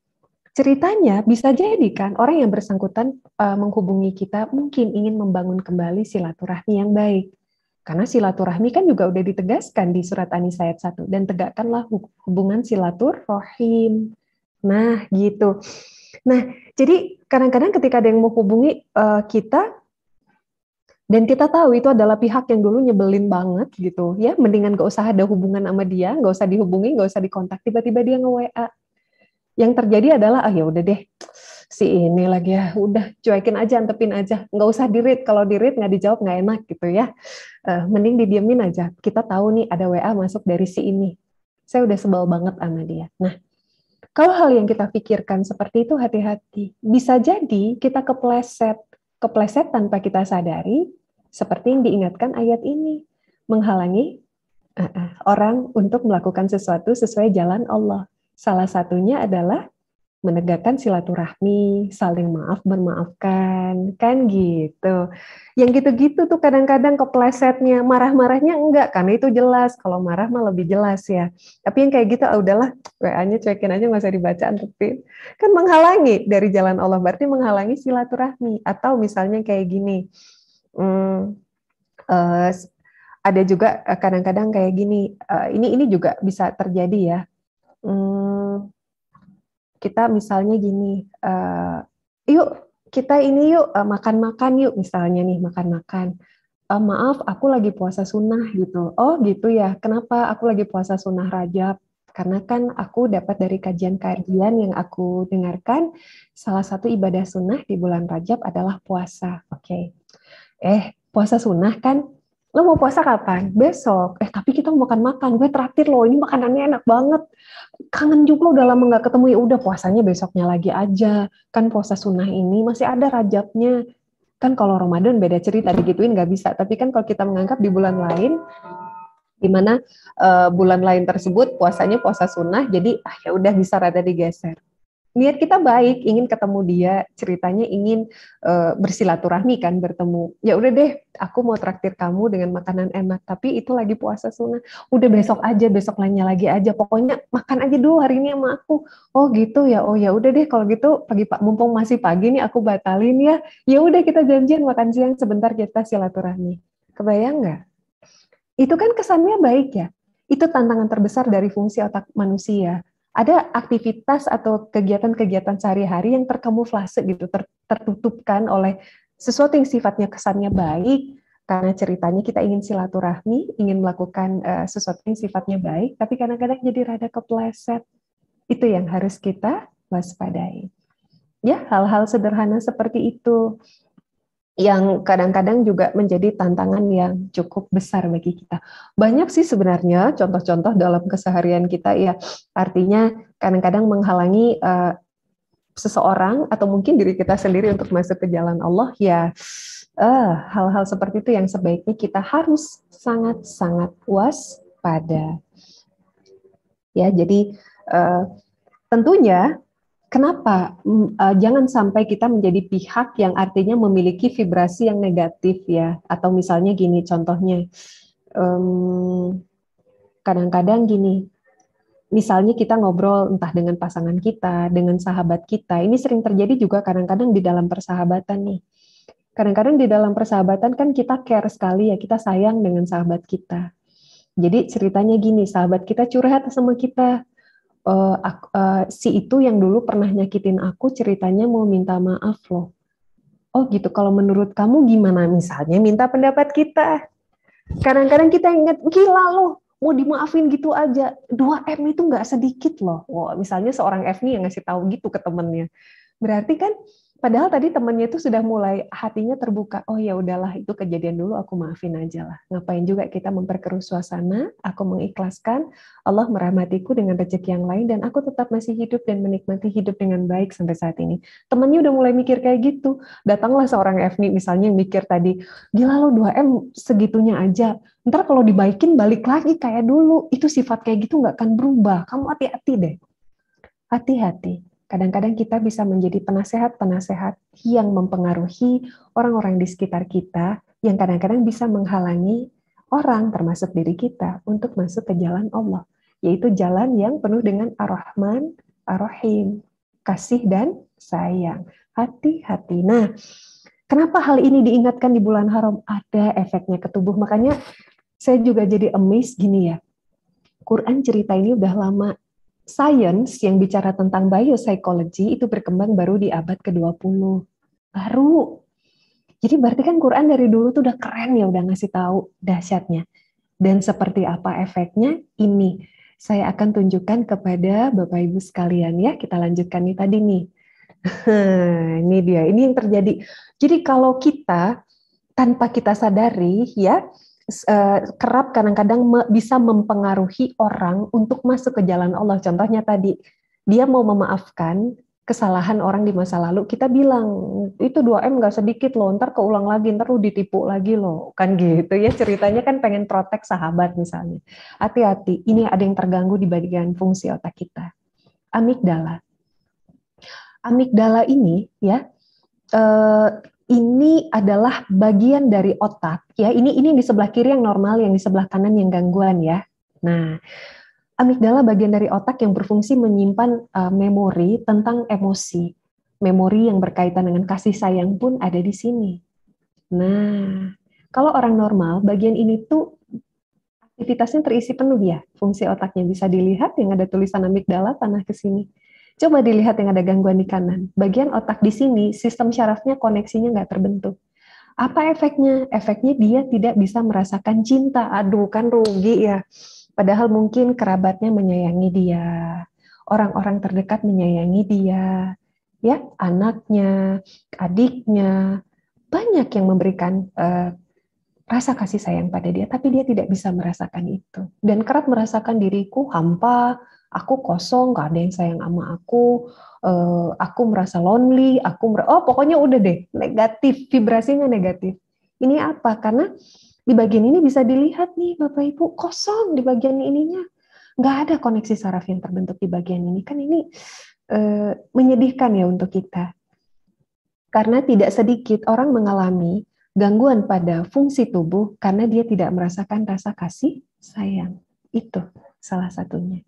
ceritanya bisa jadi kan orang yang bersangkutan menghubungi kita mungkin ingin membangun kembali silaturahmi yang baik. Karena silaturahmi kan juga udah ditegaskan di surat An-Nisa ayat 1. Dan tegakkanlah hubungan silaturahim. Nah, gitu. Nah, jadi kadang-kadang ketika ada yang mau hubungi kita, dan kita tahu itu adalah pihak yang dulu nyebelin banget gitu, ya mendingan gak usah ada hubungan sama dia, gak usah dihubungi, gak usah dikontak, tiba-tiba dia nge-WA. Yang terjadi adalah, ya udah deh, si ini lagi ya, udah cuekin aja, antepin aja, nggak usah di-read, kalau di-read nggak dijawab nggak enak gitu ya. Mending didiemin aja, kita tahu nih ada WA masuk dari si ini, saya udah sebel banget sama dia. Nah, kalau hal yang kita pikirkan seperti itu hati-hati, bisa jadi kita kepleset tanpa kita sadari, seperti yang diingatkan ayat ini, menghalangi orang untuk melakukan sesuatu sesuai jalan Allah. Salah satunya adalah menegakkan silaturahmi, saling maaf bermaafkan, kan gitu. Yang gitu-gitu tuh kadang-kadang keplesetnya, marah-marahnya enggak, karena itu jelas. Kalau marah mah lebih jelas ya. Tapi yang kayak gitu, udahlah, WA-nya cuekin aja, nggak usah dibaca, antepin. Kan menghalangi dari jalan Allah, berarti menghalangi silaturahmi. Atau misalnya kayak gini, ada juga kadang-kadang kayak gini, ini juga bisa terjadi ya. Kita misalnya gini, yuk kita ini yuk makan-makan yuk, misalnya nih makan-makan. Maaf, aku lagi puasa sunnah gitu. Oh gitu ya, kenapa aku lagi puasa sunnah Rajab? Karena kan aku dapat dari kajian-kajian yang aku dengarkan, salah satu ibadah sunnah di bulan Rajab adalah puasa. Oke. Puasa sunnah kan, lo mau puasa kapan? Besok. Tapi kita mau makan-makan, gue traktir lo, ini makanannya enak banget. Kangen juga udah lama nggak ketemu, ya udah puasanya besoknya lagi aja. Kan puasa sunnah ini masih ada Rajabnya. Kan kalau Ramadan beda cerita, digituin nggak bisa. Tapi kan kalau kita menganggap di bulan lain, di mana bulan lain tersebut puasanya puasa sunnah, jadi ya udah bisa rada digeser. Niat kita baik, ingin ketemu dia, ceritanya ingin bersilaturahmi kan, bertemu. Ya udah deh, aku mau traktir kamu dengan makanan enak, tapi itu lagi puasa sunnah. Udah besok aja, besok lainnya lagi aja. Pokoknya makan aja dulu hari ini sama aku. Oh gitu ya, oh ya udah deh kalau gitu pagi Pak, mumpung masih pagi nih aku batalin ya. Ya udah kita janjian makan siang sebentar kita silaturahmi. Kebayang nggak? Itu kan kesannya baik ya. Itu tantangan terbesar dari fungsi otak manusia. Ada aktivitas atau kegiatan-kegiatan sehari-hari yang terkamuflase gitu, tertutupkan oleh sesuatu yang sifatnya kesannya baik, karena ceritanya kita ingin silaturahmi, ingin melakukan sesuatu yang sifatnya baik, tapi kadang-kadang jadi rada kepleset. Itu yang harus kita waspadai. Ya, hal-hal sederhana seperti itu yang kadang-kadang juga menjadi tantangan yang cukup besar bagi kita. Banyak sih sebenarnya contoh-contoh dalam keseharian kita ya, artinya kadang-kadang menghalangi seseorang atau mungkin diri kita sendiri untuk masuk ke jalan Allah ya. Hal-hal seperti itu yang sebaiknya kita harus sangat-sangat waspada. Ya, jadi tentunya kenapa jangan sampai kita menjadi pihak yang artinya memiliki vibrasi yang negatif ya, atau misalnya gini contohnya, kadang-kadang gini, misalnya kita ngobrol entah dengan pasangan kita, dengan sahabat kita, ini sering terjadi juga kadang-kadang di dalam persahabatan nih. Kadang-kadang di dalam persahabatan kan kita care sekali ya, kita sayang dengan sahabat kita. Jadi ceritanya gini, sahabat kita curhat sama kita, si itu yang dulu pernah nyakitin aku ceritanya mau minta maaf loh. Oh gitu, kalau menurut kamu gimana? Misalnya minta pendapat kita. Kadang-kadang kita ingat, gila loh, mau dimaafin gitu aja. 2M itu nggak sedikit loh. Wah, misalnya seorang F nih yang ngasih tahu gitu ke temennya. Berarti kan padahal tadi temannya itu sudah mulai hatinya terbuka. Oh ya udahlah, itu kejadian dulu, aku maafin aja lah. Ngapain juga kita memperkeruh suasana, aku mengikhlaskan, Allah merahmatiku dengan rezeki yang lain, dan aku tetap masih hidup dan menikmati hidup dengan baik sampai saat ini. Temannya udah mulai mikir kayak gitu. Datanglah seorang FNI misalnya yang mikir tadi, gila lo 2M segitunya aja. Ntar kalau dibaikin balik lagi kayak dulu. Itu sifat kayak gitu nggak akan berubah. Kamu hati-hati deh. Hati-hati. Kadang-kadang kita bisa menjadi penasehat-penasehat yang mempengaruhi orang-orang di sekitar kita, yang kadang-kadang bisa menghalangi orang, termasuk diri kita, untuk masuk ke jalan Allah, yaitu jalan yang penuh dengan Ar-Rahman, Ar-Rahim, kasih dan sayang. Hati-hati. Nah, kenapa hal ini diingatkan di bulan haram? Ada efeknya ke tubuh. Makanya saya juga jadi amazed gini ya. Quran cerita ini udah lama. Science yang bicara tentang biopsychology itu berkembang baru di abad ke-20. Baru. Jadi berarti kan Quran dari dulu tuh udah keren ya, udah ngasih tahu dahsyatnya. Dan seperti apa efeknya? Ini. Saya akan tunjukkan kepada Bapak Ibu sekalian ya. Kita lanjutkan nih tadi nih. Ini dia, ini yang terjadi. Jadi kalau kita tanpa kita sadari ya, kerap kadang-kadang bisa mempengaruhi orang untuk masuk ke jalan Allah. Contohnya tadi, dia mau memaafkan kesalahan orang di masa lalu, kita bilang, itu 2M nggak sedikit loh, ntar keulang lagi, ntar lu ditipu lagi loh. Kan gitu ya, ceritanya kan pengen protek sahabat misalnya. Hati-hati, ini ada yang terganggu di bagian fungsi otak kita. Amigdala. Amigdala ini ya, ini adalah bagian dari otak ya. Ini di sebelah kiri yang normal, yang di sebelah kanan yang gangguan ya. Nah, amigdala bagian dari otak yang berfungsi menyimpan memori tentang emosi. Memori yang berkaitan dengan kasih sayang pun ada di sini. Nah, kalau orang normal, bagian ini tuh aktivitasnya terisi penuh ya. Fungsi otaknya bisa dilihat yang ada tulisan amigdala panah ke sini. Coba dilihat yang ada gangguan di kanan. Bagian otak di sini, sistem syarafnya koneksinya nggak terbentuk. Apa efeknya? Efeknya dia tidak bisa merasakan cinta. Aduh, kan rugi ya. Padahal mungkin kerabatnya menyayangi dia, orang-orang terdekat menyayangi dia, ya, anaknya, adiknya, banyak yang memberikan rasa kasih sayang pada dia, tapi dia tidak bisa merasakan itu. Dan kerap merasakan diriku hampa, aku kosong, gak ada yang sayang sama aku merasa lonely, pokoknya udah deh, negatif, vibrasinya negatif. Ini apa? Karena di bagian ini bisa dilihat nih Bapak Ibu, kosong di bagian ininya. Nggak ada koneksi saraf yang terbentuk di bagian ini. Kan ini menyedihkan ya untuk kita. Karena tidak sedikit orang mengalami gangguan pada fungsi tubuh karena dia tidak merasakan rasa kasih sayang. Itu salah satunya.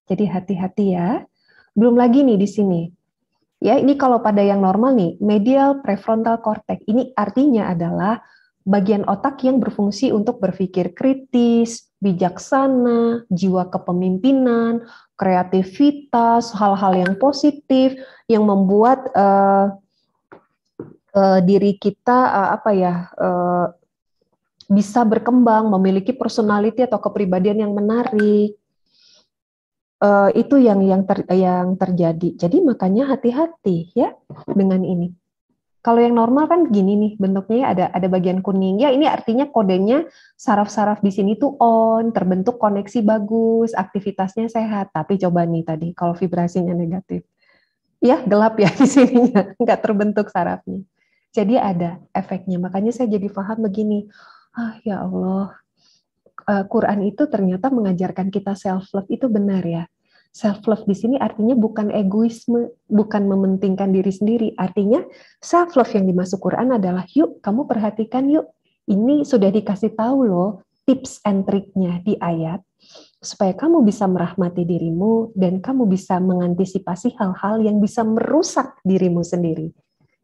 Jadi hati-hati ya. Belum lagi nih di sini. Ya, ini kalau pada yang normal nih, medial prefrontal cortex. Ini artinya adalah bagian otak yang berfungsi untuk berpikir kritis, bijaksana, jiwa kepemimpinan, kreativitas, hal-hal yang positif yang membuat diri kita bisa berkembang, memiliki personality atau kepribadian yang menarik. Itu yang terjadi. Jadi makanya hati-hati ya dengan ini. Kalau yang normal kan gini nih bentuknya, ada bagian kuning. Ya ini artinya kodenya saraf-saraf di sini tuh on, terbentuk koneksi bagus, aktivitasnya sehat. Tapi coba nih tadi kalau vibrasinya negatif. Ya gelap ya di sininya, nggak terbentuk sarafnya. Jadi ada efeknya. Makanya saya jadi paham begini. Ya Allah, Quran itu ternyata mengajarkan kita self love itu benar ya. Self love di sini artinya bukan egoisme, bukan mementingkan diri sendiri. Artinya self love yang dimasuk Quran adalah yuk kamu perhatikan yuk. Ini sudah dikasih tahu loh tips and triknya di ayat supaya kamu bisa merahmati dirimu dan kamu bisa mengantisipasi hal-hal yang bisa merusak dirimu sendiri.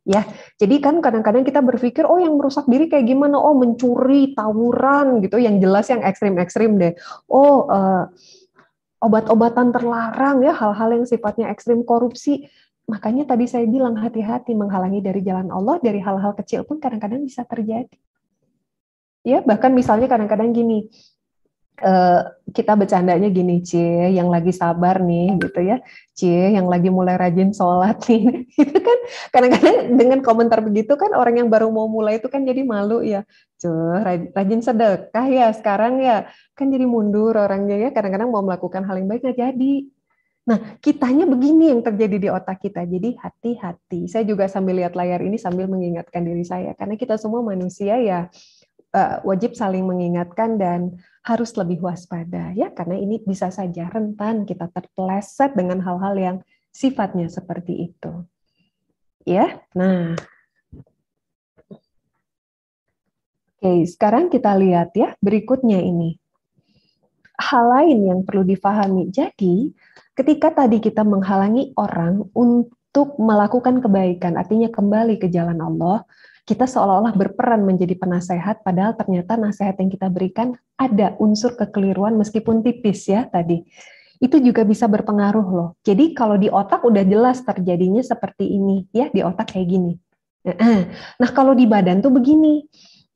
Ya, jadi kan kadang-kadang kita berpikir, yang merusak diri kayak gimana? Mencuri, tawuran gitu, yang jelas yang ekstrim-ekstrim deh. Obat-obatan terlarang ya, hal-hal yang sifatnya ekstrim, korupsi. Makanya tadi saya bilang hati-hati menghalangi dari jalan Allah, dari hal-hal kecil pun kadang-kadang bisa terjadi. Ya, bahkan misalnya kadang-kadang gini, kita bercandanya gini, Cie, yang lagi sabar nih, gitu ya, Cie, yang lagi mulai rajin sholat nih, itu kan kadang-kadang dengan komentar begitu kan orang yang baru mau mulai itu kan jadi malu ya, rajin sedekah ya sekarang ya, kan jadi mundur orangnya ya, kadang-kadang mau melakukan hal yang baik nggak jadi. Nah, kitanya begini yang terjadi di otak kita, jadi hati-hati. Saya juga sambil lihat layar ini sambil mengingatkan diri saya, karena kita semua manusia ya, wajib saling mengingatkan dan harus lebih waspada ya, karena ini bisa saja rentan kita terpeleset dengan hal-hal yang sifatnya seperti itu. Ya. Nah. Oke, sekarang kita lihat ya berikutnya ini. Hal lain yang perlu difahami. Jadi, ketika tadi kita menghalangi orang untuk melakukan kebaikan, artinya kembali ke jalan Allah, kita seolah-olah berperan menjadi penasehat, padahal ternyata nasihat yang kita berikan ada unsur kekeliruan meskipun tipis ya tadi. Itu juga bisa berpengaruh loh. Jadi kalau di otak udah jelas terjadinya seperti ini, ya di otak kayak gini. Nah kalau di badan tuh begini.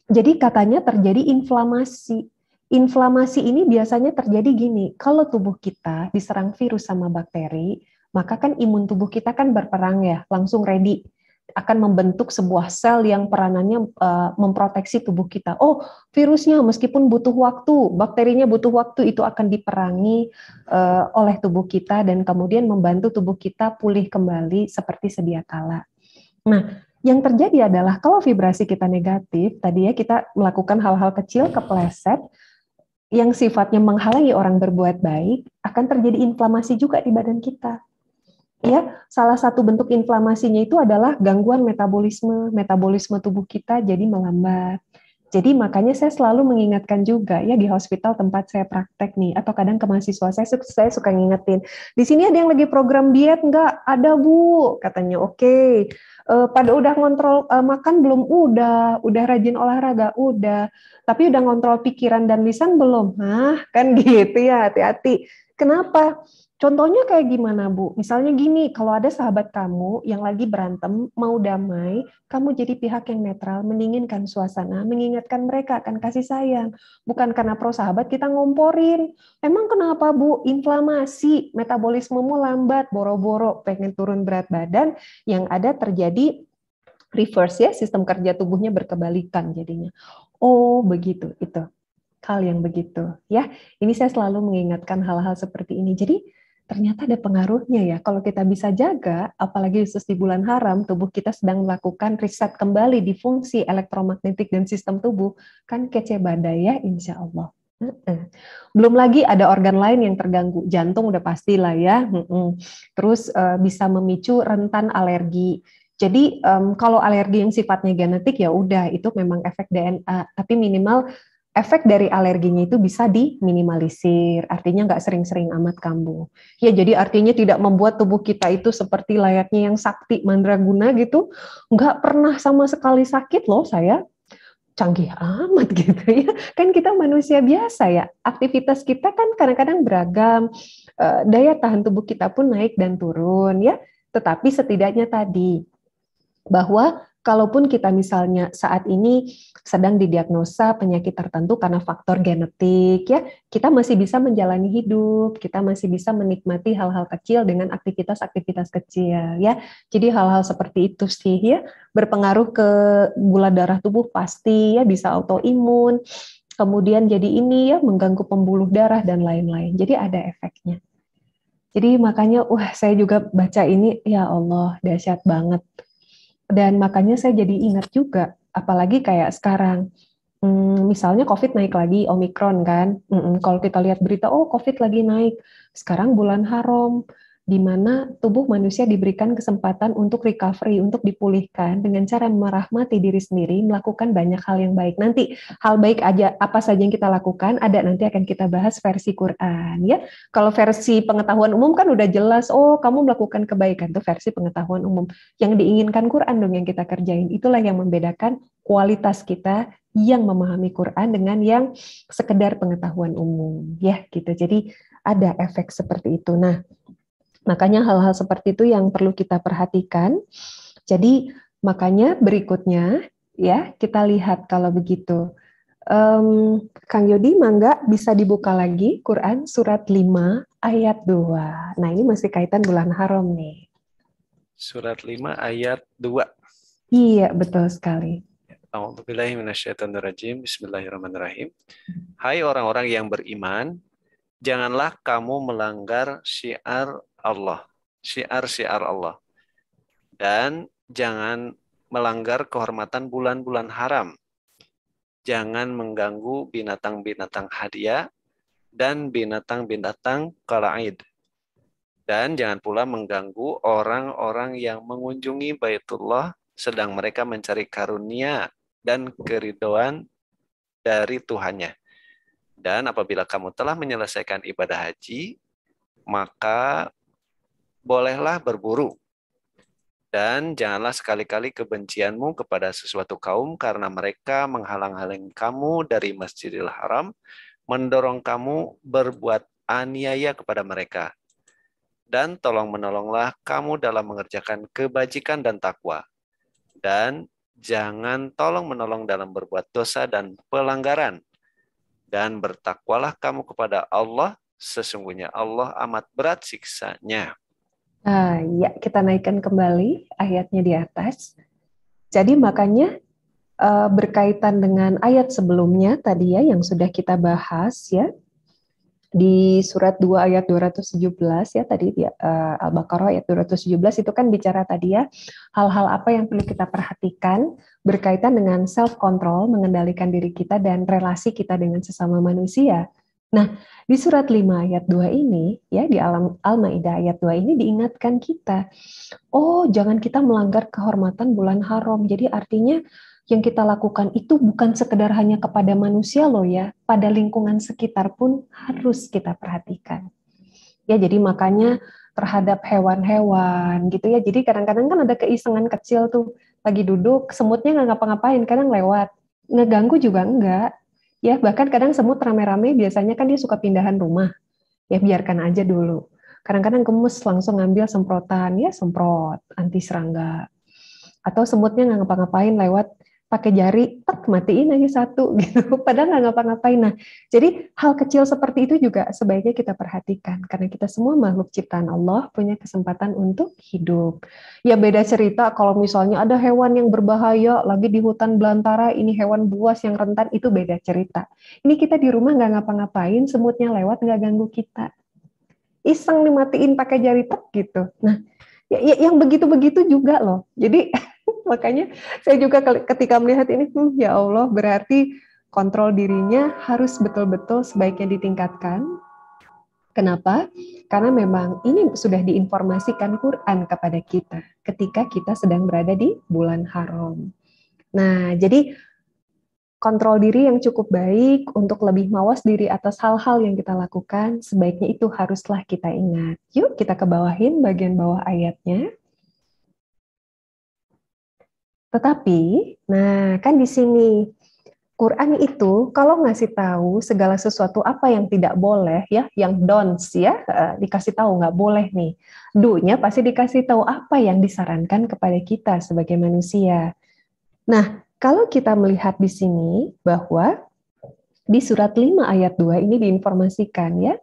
Jadi katanya terjadi inflamasi. Inflamasi ini biasanya terjadi gini, kalau tubuh kita diserang virus sama bakteri, maka kan imun tubuh kita kan berperang ya, langsung ready akan membentuk sebuah sel yang peranannya memproteksi tubuh kita. Virusnya meskipun butuh waktu, bakterinya butuh waktu, itu akan diperangi oleh tubuh kita dan kemudian membantu tubuh kita pulih kembali seperti sedia kala. Nah, yang terjadi adalah kalau vibrasi kita negatif, tadi ya kita melakukan hal-hal kecil kepleset yang sifatnya menghalangi orang berbuat baik, akan terjadi inflamasi juga di badan kita. Ya, salah satu bentuk inflamasinya itu adalah gangguan metabolisme tubuh kita jadi melambat. Jadi makanya saya selalu mengingatkan juga ya di hospital tempat saya praktek nih, atau kadang ke mahasiswa saya suka ngingetin. Di sini ada yang lagi program diet nggak? Ada Bu, katanya. Oke. pada udah ngontrol makan belum? Udah rajin olahraga, udah. Tapi udah ngontrol pikiran dan lisan belum? Nah, kan gitu ya, hati-hati. Kenapa? Contohnya kayak gimana, Bu? Misalnya gini, kalau ada sahabat kamu yang lagi berantem, mau damai, kamu jadi pihak yang netral, mendinginkan suasana, mengingatkan mereka akan kasih sayang. Bukan karena pro sahabat kita ngomporin. Emang kenapa, Bu? Inflamasi, metabolismemu lambat, boro-boro, pengen turun berat badan, yang ada terjadi reverse ya, sistem kerja tubuhnya berkebalikan jadinya. Oh, begitu, itu. Hal yang begitu ya. Ini saya selalu mengingatkan hal-hal seperti ini. Jadi ternyata ada pengaruhnya ya. Kalau kita bisa jaga, apalagi khusus di bulan haram, tubuh kita sedang melakukan riset kembali di fungsi elektromagnetik dan sistem tubuh, kan kece badai ya, insya Allah. Belum lagi ada organ lain yang terganggu, jantung udah pastilah ya. Terus bisa memicu rentan alergi. Jadi kalau alergi yang sifatnya genetik ya udah itu memang efek DNA, tapi minimal efek dari alerginya itu bisa diminimalisir, artinya nggak sering-sering amat kambuh. Ya, jadi artinya tidak membuat tubuh kita itu seperti layaknya yang sakti mandraguna gitu, nggak pernah sama sekali sakit loh saya, canggih amat gitu ya. Kan kita manusia biasa ya, aktivitas kita kan kadang-kadang beragam, daya tahan tubuh kita pun naik dan turun ya, tetapi setidaknya tadi, bahwa kalaupun kita misalnya saat ini sedang didiagnosa penyakit tertentu karena faktor genetik ya, kita masih bisa menjalani hidup, kita masih bisa menikmati hal-hal kecil dengan aktivitas-aktivitas kecil ya. Jadi hal-hal seperti itu sih ya, berpengaruh ke gula darah tubuh pasti ya, bisa autoimun, kemudian jadi ini ya mengganggu pembuluh darah dan lain-lain. Jadi ada efeknya. Jadi makanya saya juga baca ini, ya Allah, dahsyat banget. Dan makanya saya jadi ingat juga, apalagi kayak sekarang, misalnya COVID naik lagi, Omikron kan, kalau kita lihat berita, oh COVID lagi naik, sekarang bulan haram, di mana tubuh manusia diberikan kesempatan untuk recovery, untuk dipulihkan dengan cara merahmati diri sendiri, melakukan banyak hal yang baik. Nanti hal baik aja apa saja yang kita lakukan, ada nanti akan kita bahas versi Quran ya. Kalau versi pengetahuan umum kan udah jelas, oh kamu melakukan kebaikan, itu versi pengetahuan umum. Yang diinginkan Quran dong yang kita kerjain. Itulah yang membedakan kualitas kita yang memahami Quran dengan yang sekedar pengetahuan umum ya gitu. Jadi ada efek seperti itu. Nah, makanya hal-hal seperti itu yang perlu kita perhatikan. Jadi makanya berikutnya ya kita lihat kalau begitu. Kang Yodi, mangga bisa dibuka lagi Quran surat 5 ayat 2. Nah, ini masih kaitan bulan haram nih. Surat 5 ayat 2. Iya, betul sekali. A'udzubillahi minasyaitonirrajim. Bismillahirrahmanirrahim. Hai orang-orang yang beriman, janganlah kamu melanggar syiar Allah, syiar-syiar Allah. Dan jangan melanggar kehormatan bulan-bulan haram. Jangan mengganggu binatang-binatang hadiah dan binatang-binatang qalaid. Dan jangan pula mengganggu orang-orang yang mengunjungi Baitullah sedang mereka mencari karunia dan keridhaan dari Tuhannya. Dan apabila kamu telah menyelesaikan ibadah haji, maka bolehlah berburu. Dan janganlah sekali-kali kebencianmu kepada sesuatu kaum karena mereka menghalang-halangi kamu dari Masjidil Haram, mendorong kamu berbuat aniaya kepada mereka. Dan tolong menolonglah kamu dalam mengerjakan kebajikan dan takwa. Dan jangan tolong menolong dalam berbuat dosa dan pelanggaran. Dan bertakwalah kamu kepada Allah, sesungguhnya Allah amat berat siksanya. Ya, kita naikkan kembali ayatnya di atas. Jadi makanya berkaitan dengan ayat sebelumnya tadi ya yang sudah kita bahas ya di surat 2 ayat 217 ya tadi di Al-Baqarah ayat 217 itu kan bicara tadi ya hal-hal apa yang perlu kita perhatikan berkaitan dengan self control, mengendalikan diri kita dan relasi kita dengan sesama manusia. Nah, di surat 5 ayat 2 ini ya di Al-Maidah ayat 2 ini diingatkan kita, oh jangan kita melanggar kehormatan bulan haram. Jadi artinya yang kita lakukan itu bukan sekedar hanya kepada manusia loh ya, pada lingkungan sekitar pun harus kita perhatikan. Ya, jadi makanya terhadap hewan-hewan gitu ya. Jadi kadang-kadang kan ada keisengan kecil tuh, lagi duduk, semutnya nggak ngapa-ngapain, kadang lewat, ngeganggu juga enggak. Ya, bahkan kadang semut rame-rame biasanya kan dia suka pindahan rumah. Ya biarkan aja dulu. Kadang-kadang gemes langsung ngambil semprotan, ya semprot anti serangga. Atau semutnya nggak ngapa-ngapain lewat pakai jari, tek matiin aja satu gitu. Padahal nggak ngapa-ngapain. Nah, jadi hal kecil seperti itu juga sebaiknya kita perhatikan karena kita semua makhluk ciptaan Allah punya kesempatan untuk hidup. Ya beda cerita kalau misalnya ada hewan yang berbahaya lagi di hutan belantara, ini hewan buas yang rentan, itu beda cerita. Ini kita di rumah nggak ngapa-ngapain, semutnya lewat nggak ganggu kita. Iseng dimatiin pakai jari tek gitu. Nah, yang begitu-begitu juga loh. Jadi makanya saya juga ketika melihat ini, ya Allah, berarti kontrol dirinya harus betul-betul sebaiknya ditingkatkan. Kenapa? Karena memang ini sudah diinformasikan Quran kepada kita ketika kita sedang berada di bulan haram. Nah, jadi kontrol diri yang cukup baik untuk lebih mawas diri atas hal-hal yang kita lakukan, sebaiknya itu haruslah kita ingat. Yuk kita ke bawahin bagian bawah ayatnya. Tetapi, nah kan di sini Quran itu kalau ngasih tahu segala sesuatu apa yang tidak boleh ya, yang don'ts ya, dikasih tahu nggak boleh nih. Do-nya pasti dikasih tahu apa yang disarankan kepada kita sebagai manusia. Nah, kalau kita melihat di sini bahwa di surat 5 ayat 2 ini diinformasikan ya,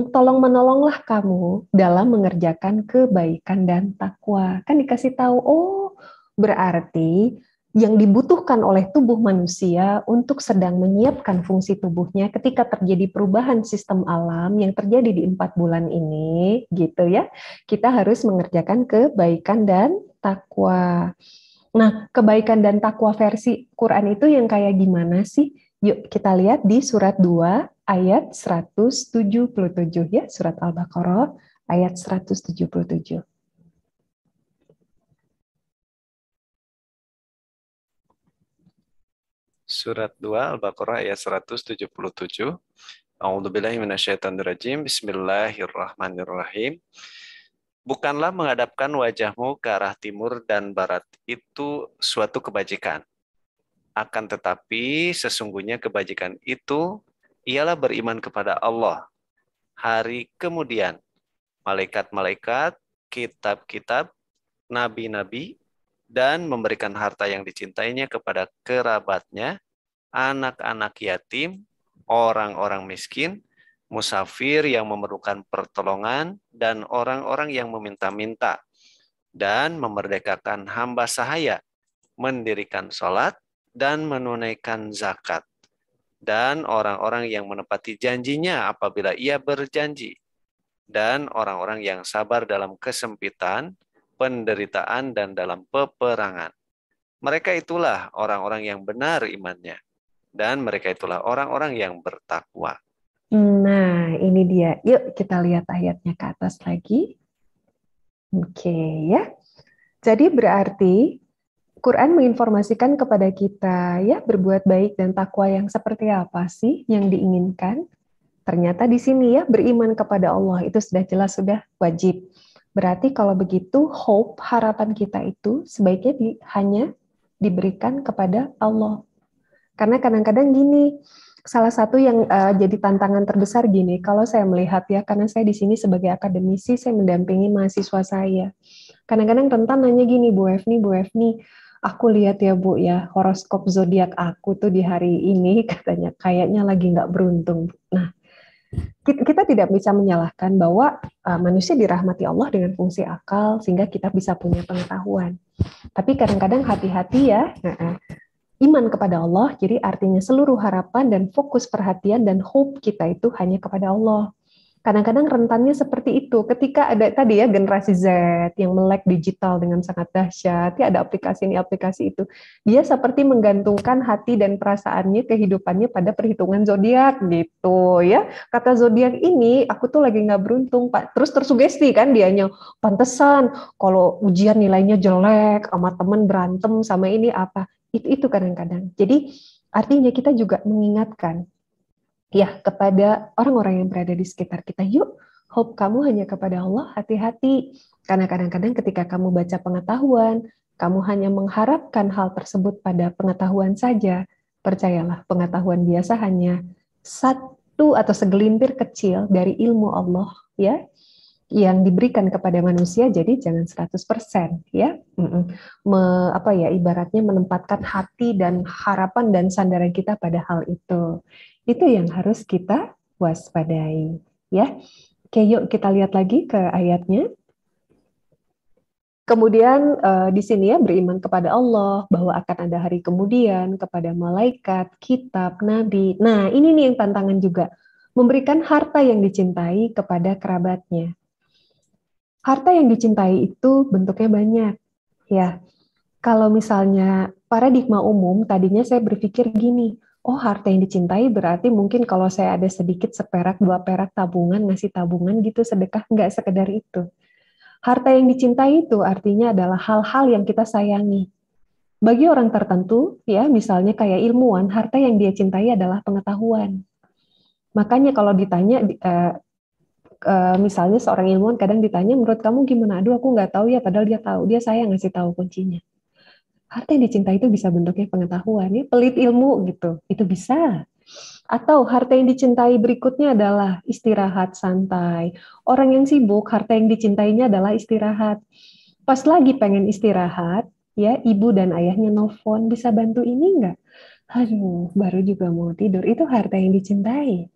tolong menolonglah kamu dalam mengerjakan kebaikan dan takwa. Kan dikasih tahu, oh berarti yang dibutuhkan oleh tubuh manusia untuk sedang menyiapkan fungsi tubuhnya ketika terjadi perubahan sistem alam yang terjadi di 4 bulan ini, gitu ya. Kita harus mengerjakan kebaikan dan takwa. Nah, kebaikan dan takwa versi Quran itu yang kayak gimana sih? Yuk kita lihat di surat 2 ayat 177 ya, surat Al-Baqarah ayat 177. Surat 2 Al-Baqarah ayat 177. A'udzubillahi minasyaitonirrajim. Bismillahirrahmanirrahim. Bukanlah menghadapkan wajahmu ke arah timur dan barat itu suatu kebajikan. Akan tetapi sesungguhnya kebajikan itu ialah beriman kepada Allah. Hari kemudian, malaikat-malaikat, kitab-kitab, nabi-nabi, dan memberikan harta yang dicintainya kepada kerabatnya, anak-anak yatim, orang-orang miskin, musafir yang memerlukan pertolongan, dan orang-orang yang meminta-minta, dan memerdekakan hamba sahaya, mendirikan sholat, dan menunaikan zakat, dan orang-orang yang menepati janjinya apabila ia berjanji, dan orang-orang yang sabar dalam kesempitan, penderitaan, dan dalam peperangan. Mereka itulah orang-orang yang benar imannya, dan mereka itulah orang-orang yang bertakwa. Nah, ini dia. Yuk kita lihat ayatnya ke atas lagi. Oke ya. Jadi berarti Quran menginformasikan kepada kita ya berbuat baik dan takwa yang seperti apa sih yang diinginkan? Ternyata di sini ya beriman kepada Allah itu sudah jelas sudah wajib. Berarti kalau begitu hope harapan kita itu sebaiknya hanya diberikan kepada Allah. Karena kadang-kadang gini, salah satu yang jadi tantangan terbesar gini, kalau saya melihat ya, karena saya di sini sebagai akademisi, saya mendampingi mahasiswa saya. Kadang-kadang rentan nanya gini, Bu Efni, aku lihat ya Bu ya, horoskop zodiak aku tuh di hari ini katanya kayaknya lagi nggak beruntung. Nah, kita tidak bisa menyalahkan bahwa manusia dirahmati Allah dengan fungsi akal sehingga kita bisa punya pengetahuan. Tapi kadang-kadang hati-hati ya, iman kepada Allah, jadi artinya seluruh harapan dan fokus perhatian dan hope kita itu hanya kepada Allah. Kadang-kadang rentannya seperti itu. Ketika ada tadi ya generasi Z yang melek digital dengan sangat dahsyat, ya ada aplikasi ini, aplikasi itu. Dia seperti menggantungkan hati dan perasaannya, kehidupannya pada perhitungan zodiak gitu ya. Kata zodiak ini, aku tuh lagi nggak beruntung, Pak. Terus tersugesti kan dianya, pantesan kalau ujian nilainya jelek, sama temen berantem, sama ini apa. Itu kadang-kadang. Jadi artinya kita juga mengingatkan ya kepada orang-orang yang berada di sekitar kita, yuk hope kamu hanya kepada Allah, hati-hati. Karena kadang-kadang ketika kamu baca pengetahuan, kamu hanya mengharapkan hal tersebut pada pengetahuan saja. Percayalah, pengetahuan biasa hanya satu atau segelintir kecil dari ilmu Allah, ya, yang diberikan kepada manusia, jadi jangan 100%, ya. Ibaratnya menempatkan hati dan harapan dan sandaran kita pada hal itu. Itu yang harus kita waspadai, ya. Oke, yuk kita lihat lagi ke ayatnya. Kemudian di sini ya, beriman kepada Allah, bahwa akan ada hari kemudian, kepada malaikat, kitab, nabi. Nah, ini nih yang tantangan juga. Memberikan harta yang dicintai kepada kerabatnya. Harta yang dicintai itu bentuknya banyak. Ya, kalau misalnya paradigma umum, tadinya saya berpikir gini, oh harta yang dicintai berarti mungkin kalau saya ada sedikit seperak, 2 perak tabungan, ngasih tabungan gitu, sedekah, nggak sekedar itu. Harta yang dicintai itu artinya adalah hal-hal yang kita sayangi. Bagi orang tertentu, ya misalnya kayak ilmuwan, harta yang dia cintai adalah pengetahuan. Makanya kalau ditanya, misalnya seorang ilmuwan kadang ditanya, menurut kamu gimana? Aduh, aku nggak tahu ya, padahal dia tahu. Dia sayang ngasih tahu kuncinya. Harta yang dicintai itu bisa bentuknya pengetahuan, ya pelit ilmu gitu, itu bisa. Atau harta yang dicintai berikutnya adalah istirahat santai. Orang yang sibuk, harta yang dicintainya adalah istirahat. Pas lagi pengen istirahat, ya ibu dan ayahnya nelfon, bisa bantu ini enggak? Aduh, baru juga mau tidur. Itu harta yang dicintai.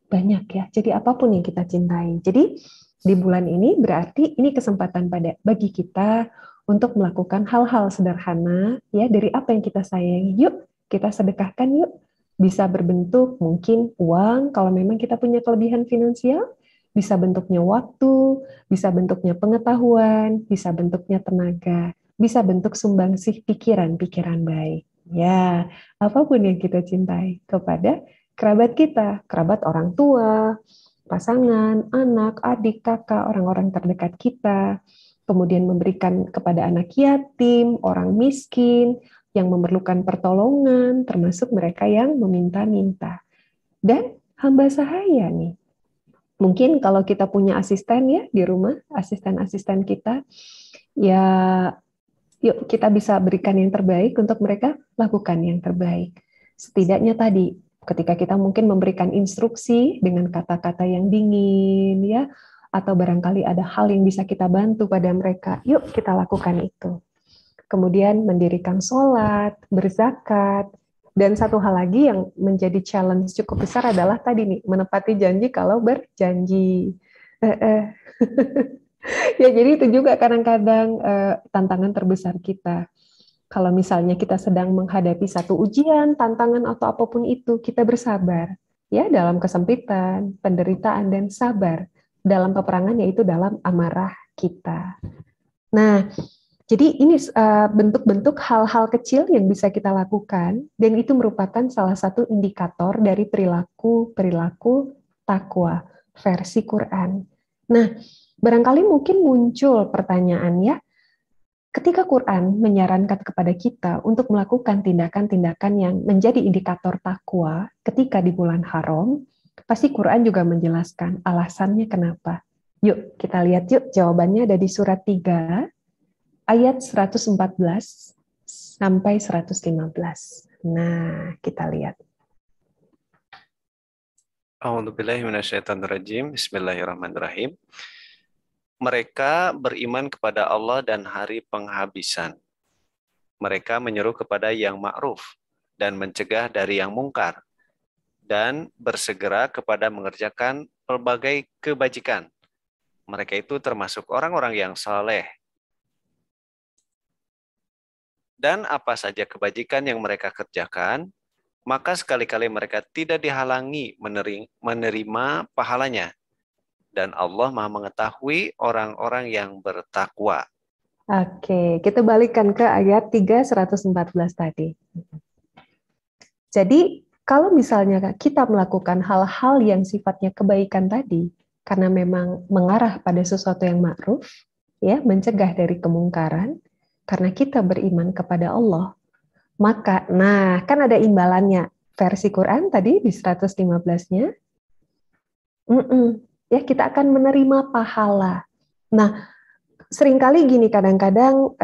Banyak ya. Jadi apapun yang kita cintai. Jadi di bulan ini berarti ini kesempatan bagi kita untuk melakukan hal-hal sederhana ya dari apa yang kita sayangi. Yuk, kita sedekahkan yuk. Bisa berbentuk mungkin uang kalau memang kita punya kelebihan finansial, bisa bentuknya waktu, bisa bentuknya pengetahuan, bisa bentuknya tenaga, bisa bentuk sumbangsih pikiran-pikiran baik. Ya, apapun yang kita cintai kepada kerabat kita, kerabat orang tua, pasangan, anak, adik, kakak, orang-orang terdekat kita, kemudian memberikan kepada anak yatim, orang miskin, yang memerlukan pertolongan, termasuk mereka yang meminta-minta. Dan hamba sahaya nih. Mungkin kalau kita punya asisten ya di rumah, asisten-asisten kita, ya yuk kita bisa berikan yang terbaik untuk mereka, lakukan yang terbaik. Setidaknya tadi, ketika kita mungkin memberikan instruksi dengan kata-kata yang dingin, ya, atau barangkali ada hal yang bisa kita bantu pada mereka, yuk kita lakukan itu. Kemudian mendirikan sholat, berzakat, dan satu hal lagi yang menjadi challenge cukup besar adalah tadi nih, menepati janji kalau berjanji. Ya, jadi itu juga kadang-kadang tantangan terbesar kita. Kalau misalnya kita sedang menghadapi satu ujian, tantangan atau apapun itu, kita bersabar. Ya, dalam kesempitan, penderitaan, dan sabar. Dalam peperangan, yaitu dalam amarah kita. Nah, jadi ini bentuk-bentuk hal-hal kecil yang bisa kita lakukan, dan itu merupakan salah satu indikator dari perilaku takwa versi Quran. Nah, barangkali mungkin muncul pertanyaan ya, ketika Quran menyarankan kepada kita untuk melakukan tindakan-tindakan yang menjadi indikator takwa ketika di bulan haram, pasti Quran juga menjelaskan alasannya kenapa. Yuk, kita lihat yuk, jawabannya ada di surat 3, ayat 114 sampai 115. Nah, kita lihat. A'udzubillahi minasyaitonirrajim. Bismillahirrahmanirrahim. Mereka beriman kepada Allah dan hari penghabisan. Mereka menyeru kepada yang ma'ruf dan mencegah dari yang mungkar, dan bersegera kepada mengerjakan berbagai kebajikan. Mereka itu termasuk orang-orang yang saleh. Dan apa saja kebajikan yang mereka kerjakan, maka sekali-kali mereka tidak dihalangi menerima pahalanya. Dan Allah Maha mengetahui orang-orang yang bertakwa. Oke, kita balikkan ke ayat 3, 114 tadi. Jadi, kalau misalnya kita melakukan hal-hal yang sifatnya kebaikan tadi, karena memang mengarah pada sesuatu yang ma'ruf, ya, mencegah dari kemungkaran, karena kita beriman kepada Allah, maka, nah, kan ada imbalannya. Versi Quran tadi di 115-nya, Ya, kita akan menerima pahala. Nah, seringkali gini kadang-kadang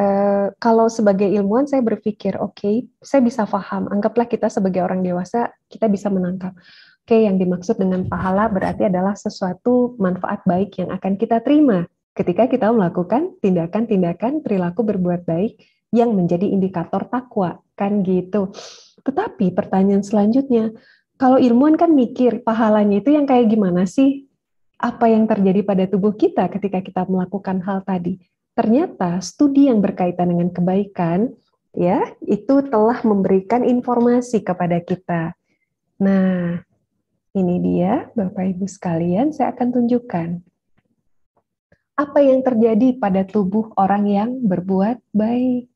kalau sebagai ilmuwan saya berpikir, oke, saya bisa paham. Anggaplah kita sebagai orang dewasa, kita bisa menangkap. Oke, yang dimaksud dengan pahala berarti adalah sesuatu manfaat baik yang akan kita terima ketika kita melakukan tindakan-tindakan perilaku berbuat baik yang menjadi indikator takwa, kan gitu. Tetapi pertanyaan selanjutnya, kalau ilmuwan kan mikir pahalanya itu yang kayak gimana sih? Apa yang terjadi pada tubuh kita ketika kita melakukan hal tadi? Ternyata studi yang berkaitan dengan kebaikan ya, itu telah memberikan informasi kepada kita. Nah, ini dia Bapak Ibu sekalian, saya akan tunjukkan apa yang terjadi pada tubuh orang yang berbuat baik.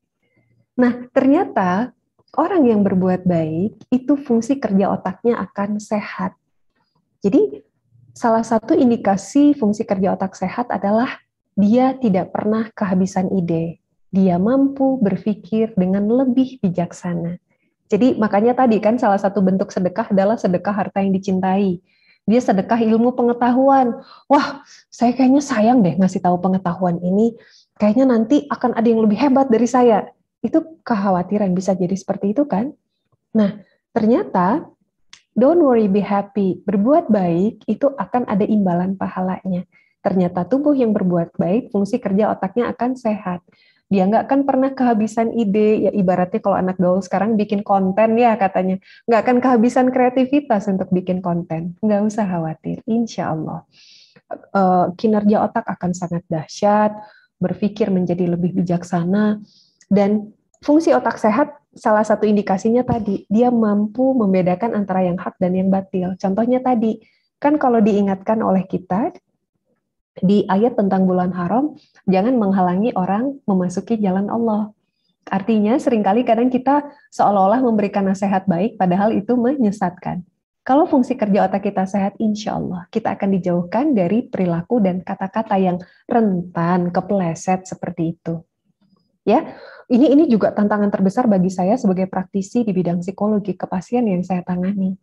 Nah, ternyata orang yang berbuat baik itu fungsi kerja otaknya akan sehat. Jadi, salah satu indikasi fungsi kerja otak sehat adalah dia tidak pernah kehabisan ide. Dia mampu berpikir dengan lebih bijaksana. Jadi makanya tadi kan salah satu bentuk sedekah adalah sedekah harta yang dicintai. Dia sedekah ilmu pengetahuan. Wah, saya kayaknya sayang deh ngasih tahu pengetahuan ini. Kayaknya nanti akan ada yang lebih hebat dari saya. Itu kekhawatiran bisa jadi seperti itu kan? Nah, ternyata don't worry, be happy. Berbuat baik itu akan ada imbalan pahalanya. Ternyata tubuh yang berbuat baik, fungsi kerja otaknya akan sehat. Dia nggak akan pernah kehabisan ide, ya ibaratnya kalau anak gaul sekarang bikin konten ya katanya, nggak akan kehabisan kreativitas untuk bikin konten. Nggak usah khawatir, insya Allah. Kinerja otak akan sangat dahsyat, berpikir menjadi lebih bijaksana, dan fungsi otak sehat salah satu indikasinya tadi, dia mampu membedakan antara yang hak dan yang batil. Contohnya tadi, kan kalau diingatkan oleh kita di ayat tentang bulan haram, jangan menghalangi orang memasuki jalan Allah. Artinya seringkali kadang kita seolah-olah memberikan nasihat baik, padahal itu menyesatkan. Kalau fungsi kerja otak kita sehat, insya Allah kita akan dijauhkan dari perilaku dan kata-kata yang rentan kepeleset seperti itu. Ya, ini juga tantangan terbesar bagi saya sebagai praktisi di bidang psikologi ke pasien yang saya tangani.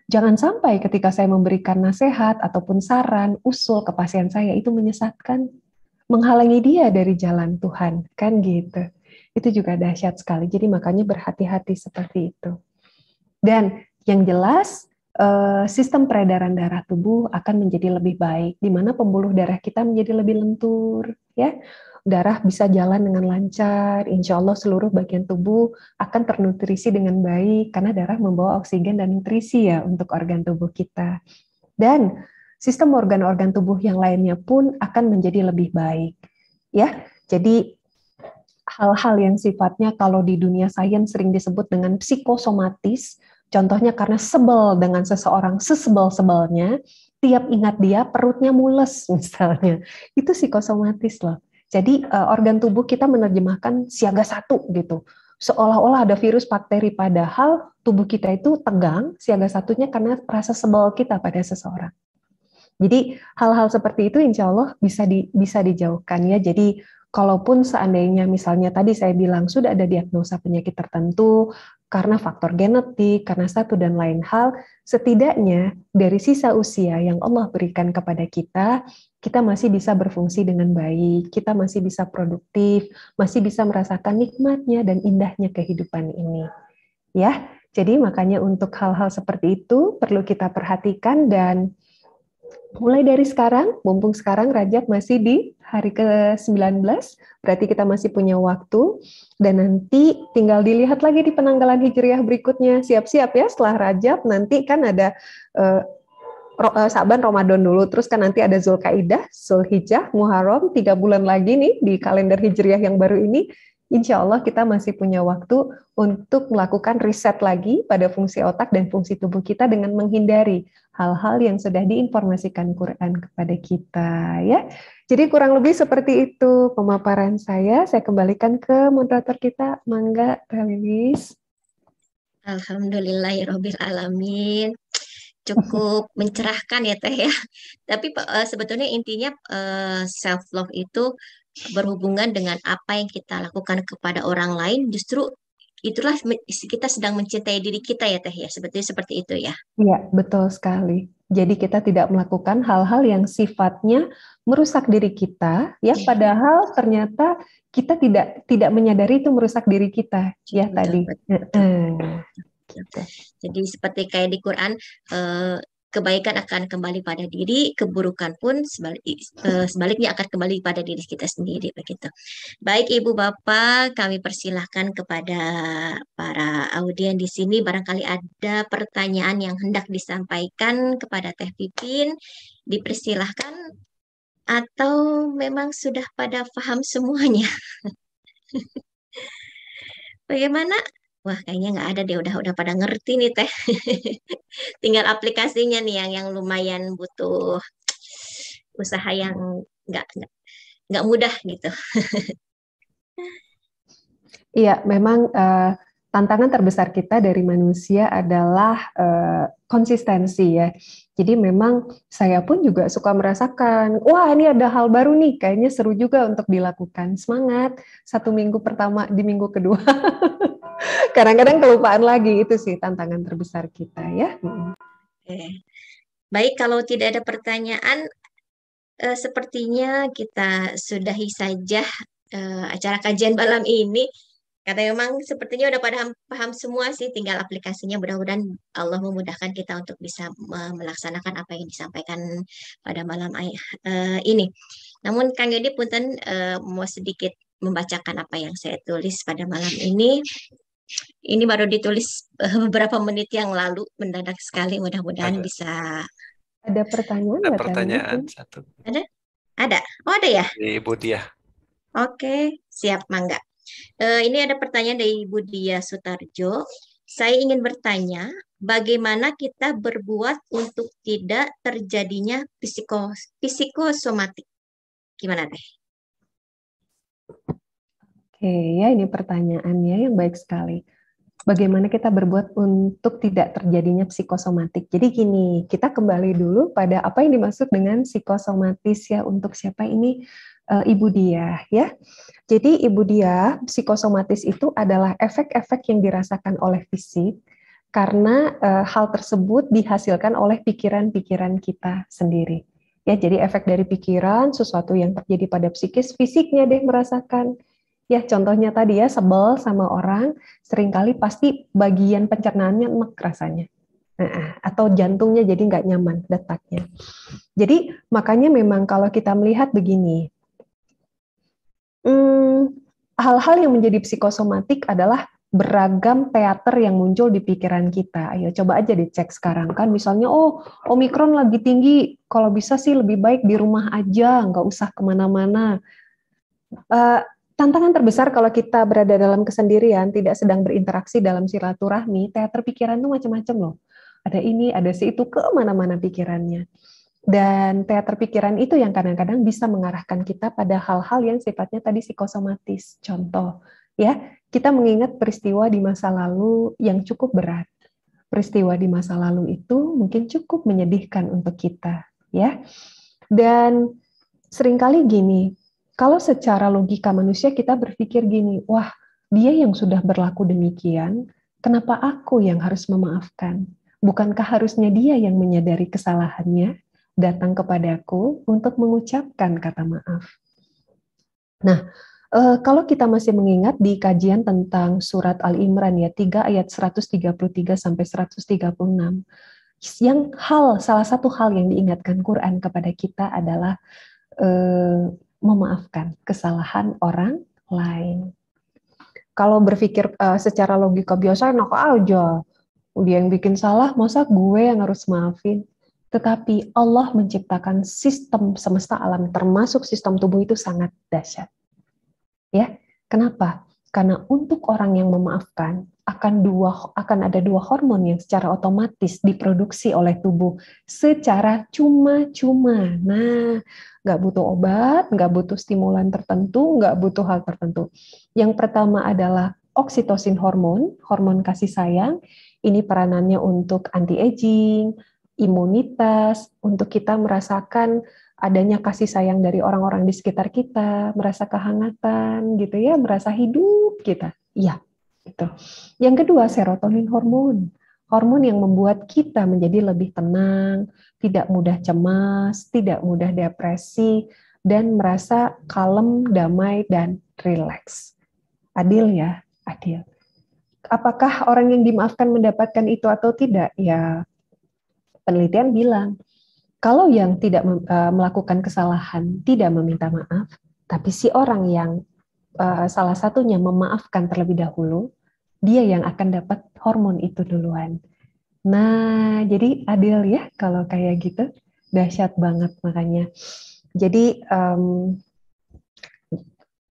Jangan sampai ketika saya memberikan nasihat ataupun saran, usul ke pasien saya itu menyesatkan, menghalangi dia dari jalan Tuhan, kan gitu. Itu juga dahsyat sekali. Jadi makanya berhati-hati seperti itu. Dan yang jelas sistem peredaran darah tubuh akan menjadi lebih baik, di mana pembuluh darah kita menjadi lebih lentur, ya. Darah bisa jalan dengan lancar, insya Allah seluruh bagian tubuh akan ternutrisi dengan baik, karena darah membawa oksigen dan nutrisi ya untuk organ tubuh kita. Dan sistem organ-organ tubuh yang lainnya pun akan menjadi lebih baik. Ya, jadi hal-hal yang sifatnya kalau di dunia sains sering disebut dengan psikosomatis, contohnya karena sebel dengan seseorang sesebel-sebelnya, tiap ingat dia perutnya mules misalnya, itu psikosomatis loh. Jadi organ tubuh kita menerjemahkan siaga satu gitu. Seolah-olah ada virus bakteri, padahal tubuh kita itu tegang, siaga satunya karena rasa sebel kita pada seseorang. Jadi hal-hal seperti itu insya Allah bisa dijauhkan ya. Jadi kalaupun seandainya misalnya tadi saya bilang sudah ada diagnosa penyakit tertentu karena faktor genetik, karena satu dan lain hal, setidaknya dari sisa usia yang Allah berikan kepada kita, kita masih bisa berfungsi dengan baik, kita masih bisa produktif, masih bisa merasakan nikmatnya dan indahnya kehidupan ini. Ya, jadi makanya untuk hal-hal seperti itu perlu kita perhatikan dan mulai dari sekarang, mumpung sekarang Rajab masih di hari ke-19, berarti kita masih punya waktu, dan nanti tinggal dilihat lagi di penanggalan Hijriah berikutnya. Siap-siap ya, setelah Rajab, nanti kan ada Saban, Ramadan dulu, terus kan nanti ada Zulkaidah, Zulhijjah, Muharram, 3 bulan lagi nih di kalender Hijriah yang baru ini. Insya Allah kita masih punya waktu untuk melakukan riset lagi pada fungsi otak dan fungsi tubuh kita dengan menghindari hal-hal yang sudah diinformasikan Quran kepada kita ya. Jadi kurang lebih seperti itu pemaparan saya. Saya kembalikan ke moderator kita, Mangga Telis. Alhamdulillahirabbil alamin. Cukup mencerahkan ya Teh ya. Tapi sebetulnya intinya self love itu berhubungan dengan apa yang kita lakukan kepada orang lain, justru itulah kita sedang mencintai diri kita ya Teh ya. Sebetulnya seperti itu ya. Iya, betul sekali. Jadi kita tidak melakukan hal-hal yang sifatnya merusak diri kita, ya. Padahal ternyata kita tidak menyadari itu merusak diri kita, ya Betul, tadi. betul, betul. Gitu. Jadi seperti kayak di Quran, kebaikan akan kembali pada diri, keburukan pun sebaliknya akan kembali pada diri kita sendiri begitu. Baik Ibu Bapak, kami persilahkan kepada para audien di sini barangkali ada pertanyaan yang hendak disampaikan kepada Teh Pipin, dipersilahkan atau memang sudah pada paham semuanya? Bagaimana? Wah, kayaknya nggak ada deh, udah pada ngerti nih Teh. Tinggal aplikasinya nih yang lumayan butuh usaha yang nggak nggak nggak mudah gitu. Iya, memang tantangan terbesar kita dari manusia adalah konsistensi ya. Jadi memang saya pun juga suka merasakan, wah ini ada hal baru nih, kayaknya seru juga untuk dilakukan. Semangat, 1 minggu pertama, di minggu kedua. Kadang-kadang kelupaan lagi, itu sih tantangan terbesar kita ya. Oke. Baik, kalau tidak ada pertanyaan, sepertinya kita sudahi saja acara kajian malam ini. Karena memang sepertinya udah pada paham semua sih, tinggal aplikasinya. Mudah-mudahan Allah memudahkan kita untuk bisa melaksanakan apa yang disampaikan pada malam ini. Namun Kang Yodi punten mau sedikit membacakan apa yang saya tulis pada malam ini. Ini baru ditulis beberapa menit yang lalu, mendadak sekali. Mudah-mudahan bisa. Ada pertanyaan? Ada pertanyaan satu. Ada? Ada? Oh ada ya? Di Ibu Diah. Oke, siap Mangga. Ini ada pertanyaan dari Ibu Dia Sutarjo. Saya ingin bertanya, bagaimana kita berbuat untuk tidak terjadinya psikosomatik? Gimana Teh? Oke, ya ini pertanyaannya yang baik sekali. Bagaimana kita berbuat untuk tidak terjadinya psikosomatik? Jadi gini, kita kembali dulu pada apa yang dimaksud dengan psikosomatis ya, untuk siapa ini Ibu Dia ya. Jadi Ibu Dia, psikosomatis itu adalah efek-efek yang dirasakan oleh fisik karena hal tersebut dihasilkan oleh pikiran-pikiran kita sendiri. Ya, jadi efek dari pikiran, sesuatu yang terjadi pada psikis, fisiknya deh merasakan. Ya, contohnya tadi ya, sebel sama orang, seringkali pasti bagian pencernaannya enek rasanya. Atau jantungnya jadi nggak nyaman detaknya. Jadi makanya memang kalau kita melihat begini, hal-hal yang menjadi psikosomatik adalah beragam teater yang muncul di pikiran kita. Ayo coba aja dicek sekarang kan, misalnya Omikron lagi tinggi, kalau bisa sih lebih baik di rumah aja, nggak usah kemana-mana. Tantangan terbesar kalau kita berada dalam kesendirian, tidak sedang berinteraksi dalam silaturahmi, teater pikiran itu macam-macam loh. Ada ini, ada si itu, kemana-mana pikirannya. Dan teater pikiran itu yang kadang-kadang bisa mengarahkan kita pada hal-hal yang sifatnya tadi psikosomatis. Contoh, ya, kita mengingat peristiwa di masa lalu yang cukup berat. Peristiwa di masa lalu itu mungkin cukup menyedihkan untuk kita, ya. Dan seringkali gini, kalau secara logika manusia kita berpikir gini, wah dia yang sudah berlaku demikian, kenapa aku yang harus memaafkan? Bukankah harusnya dia yang menyadari kesalahannya, datang kepadaku untuk mengucapkan kata maaf? Nah, kalau kita masih mengingat di kajian tentang surat Al-Imran ya, 3 ayat 133 sampai 136, salah satu hal yang diingatkan Quran kepada kita adalah memaafkan kesalahan orang lain. Kalau berpikir secara logika biasa enak aja, dia yang bikin salah, masa gue yang harus maafin? Tetapi Allah menciptakan sistem semesta alam, termasuk sistem tubuh itu sangat dahsyat. Ya, kenapa? Karena untuk orang yang memaafkan akan ada 2 hormon yang secara otomatis diproduksi oleh tubuh secara cuma-cuma. Nah, nggak butuh obat, nggak butuh stimulan tertentu, nggak butuh hal tertentu. Yang pertama adalah oksitosin hormon kasih sayang. Ini peranannya untuk anti-aging, imunitas, untuk kita merasakan adanya kasih sayang dari orang-orang di sekitar kita, merasa kehangatan gitu ya, merasa hidup kita. Iya, gitu. Yang kedua, serotonin hormon. Hormon yang membuat kita menjadi lebih tenang, tidak mudah cemas, tidak mudah depresi, dan merasa kalem, damai, dan rileks. Adil ya, adil. Apakah orang yang dimaafkan mendapatkan itu atau tidak? Ya, penelitian bilang, kalau yang tidak melakukan kesalahan tidak meminta maaf, tapi si orang yang salah satunya memaafkan terlebih dahulu, dia yang akan dapat hormon itu duluan. Nah, jadi adil ya kalau kayak gitu. Dahsyat banget makanya. Jadi,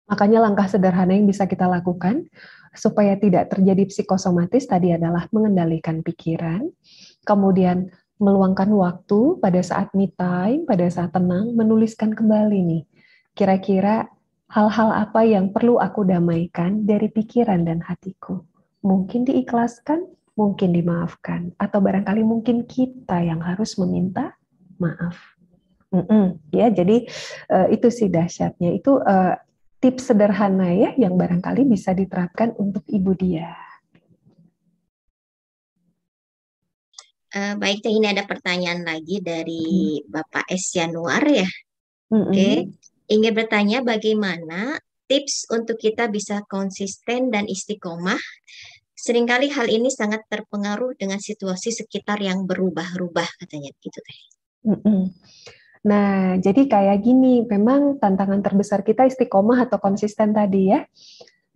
makanya langkah sederhana yang bisa kita lakukan supaya tidak terjadi psikosomatis tadi adalah mengendalikan pikiran, kemudian meluangkan waktu pada saat me time, pada saat tenang, menuliskan kembali nih, kira-kira hal-hal apa yang perlu aku damaikan dari pikiran dan hatiku. Mungkin diikhlaskan, mungkin dimaafkan, atau barangkali mungkin kita yang harus meminta maaf. Ya, jadi itu sih dahsyatnya. Itu tips sederhana ya yang barangkali bisa diterapkan untuk Ibu Dia. Baik, Teh, ini ada pertanyaan lagi dari Bapak S. Januar ya. Oke, ingin bertanya bagaimana tips untuk kita bisa konsisten dan istiqomah. Seringkali hal ini sangat terpengaruh dengan situasi sekitar yang berubah-ubah katanya gitu Teh. Nah, jadi kayak gini, memang tantangan terbesar kita istiqomah atau konsisten tadi ya.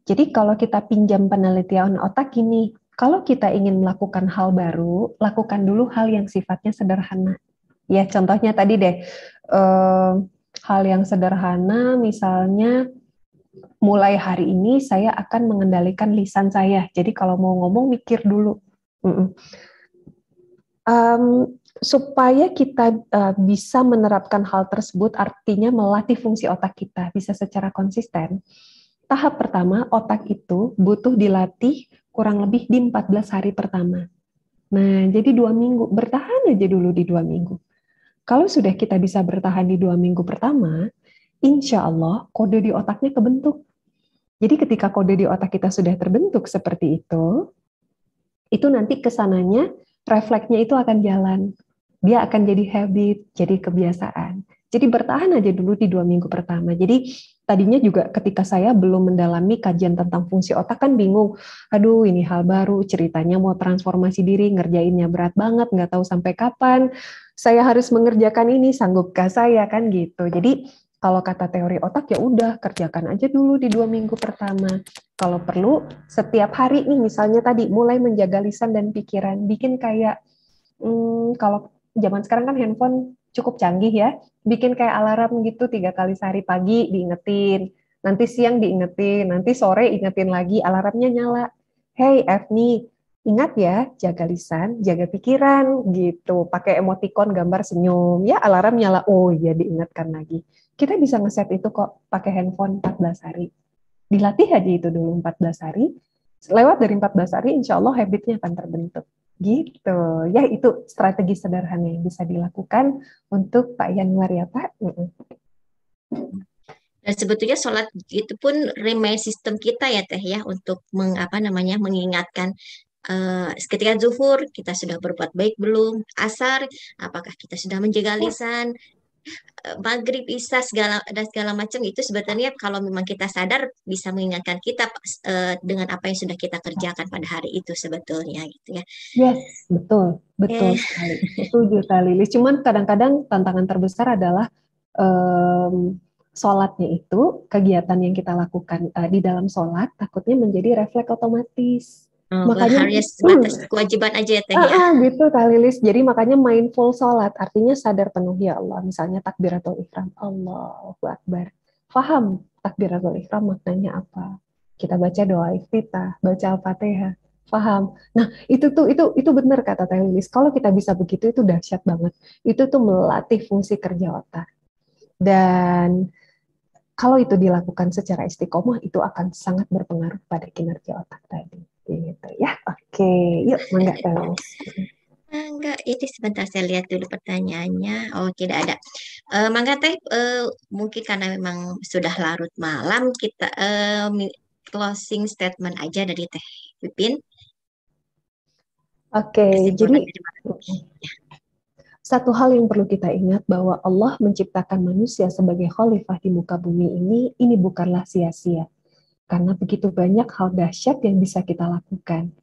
Jadi kalau kita pinjam penelitian otak gini, kalau kita ingin melakukan hal baru, lakukan dulu hal yang sifatnya sederhana. Ya, contohnya tadi deh, hal yang sederhana misalnya mulai hari ini saya akan mengendalikan lisan saya. Jadi kalau mau ngomong mikir dulu. Supaya kita bisa menerapkan hal tersebut, artinya melatih fungsi otak kita bisa secara konsisten. Tahap pertama, otak itu butuh dilatih kurang lebih di 14 hari pertama. Nah, jadi 2 minggu, bertahan aja dulu di 2 minggu. Kalau sudah kita bisa bertahan di 2 minggu pertama, insya Allah kode di otaknya kebentuk. Jadi ketika kode di otak kita sudah terbentuk seperti itu nanti kesananya refleksnya itu akan jalan. Dia akan jadi habit, jadi kebiasaan. Jadi bertahan aja dulu di 2 minggu pertama. Jadi tadinya juga ketika saya belum mendalami kajian tentang fungsi otak kan bingung. Aduh ini hal baru, ceritanya mau transformasi diri, ngerjainnya berat banget, nggak tahu sampai kapan. Saya harus mengerjakan ini, sanggupkah saya kan gitu. Jadi kalau kata teori otak ya udah kerjakan aja dulu di 2 minggu pertama. Kalau perlu setiap hari nih misalnya tadi mulai menjaga lisan dan pikiran, bikin kayak kalau zaman sekarang kan handphone cukup canggih ya, bikin kayak alarm gitu 3 kali sehari, pagi diingetin, nanti siang diingetin, nanti sore ingetin lagi, alarmnya nyala. Hey Evni, ingat ya, jaga lisan, jaga pikiran gitu. Pakai emoticon gambar senyum, ya alarm nyala, oh iya diingatkan lagi. Kita bisa ngeset itu kok pakai handphone 14 hari. Dilatih aja itu dulu 14 hari. Lewat dari 14 hari, insya Allah habitnya akan terbentuk. Gitu. Ya, itu strategi sederhana yang bisa dilakukan untuk Pak Yanuar ya, Pak. Dan sebetulnya sholat itu pun remind sistem kita ya Teh ya untuk mengingatkan ketika zuhur kita sudah berbuat baik belum, asar apakah kita sudah menjaga lisan, maghrib, isya segala macam itu sebetulnya kalau memang kita sadar bisa mengingatkan kita dengan apa yang sudah kita kerjakan pada hari itu sebetulnya gitu ya. Yes, betul sekali. Setuju Kak Lilis. Cuman kadang-kadang tantangan terbesar adalah sholatnya itu, kegiatan yang kita lakukan di dalam sholat takutnya menjadi refleks otomatis. Makanya hanya sebatas kewajiban aja ya Teh ya. gitu Kak Lilis. Jadi makanya mindful sholat, artinya sadar penuh ya Allah. Misalnya takbiratul ihram, Allahu Akbar. Faham takbiratul ihram maknanya apa? Kita baca doa iftitah, baca Al-Fatihah. Paham. Nah, itu benar kata Teh Lilis. Kalau kita bisa begitu itu dahsyat banget. Itu tuh melatih fungsi kerja otak. Dan kalau itu dilakukan secara istiqomah itu akan sangat berpengaruh pada kinerja otak tadi. Gitu ya. Oke, yuk mangga Teh Lilis. Enggak, ini sebentar saya lihat dulu pertanyaannya. Oh, tidak ada. Mangga Teh, mungkin karena memang sudah larut malam, kita closing statement aja dari Teh Pipin. Oke, Kesimpulan jadi dari malam ini. satu hal yang perlu kita ingat bahwa Allah menciptakan manusia sebagai khalifah di muka bumi ini bukanlah sia-sia. Karena begitu banyak hal dahsyat yang bisa kita lakukan.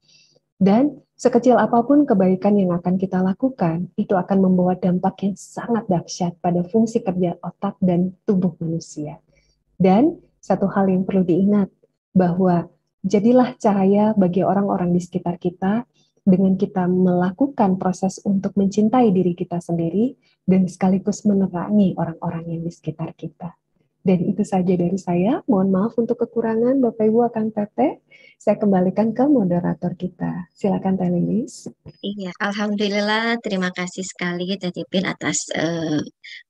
Dan sekecil apapun kebaikan yang akan kita lakukan, itu akan membawa dampak yang sangat dahsyat pada fungsi kerja otak dan tubuh manusia. Dan satu hal yang perlu diingat, bahwa jadilah cahaya bagi orang-orang di sekitar kita dengan kita melakukan proses untuk mencintai diri kita sendiri dan sekaligus menerangi orang-orang yang di sekitar kita. Dan itu saja dari saya. Mohon maaf untuk kekurangan, Bapak Ibu akan Teteh. Saya kembalikan ke moderator kita. Silakan Teh Lilis. Iya, alhamdulillah. Terima kasih sekali Teh Pipin atas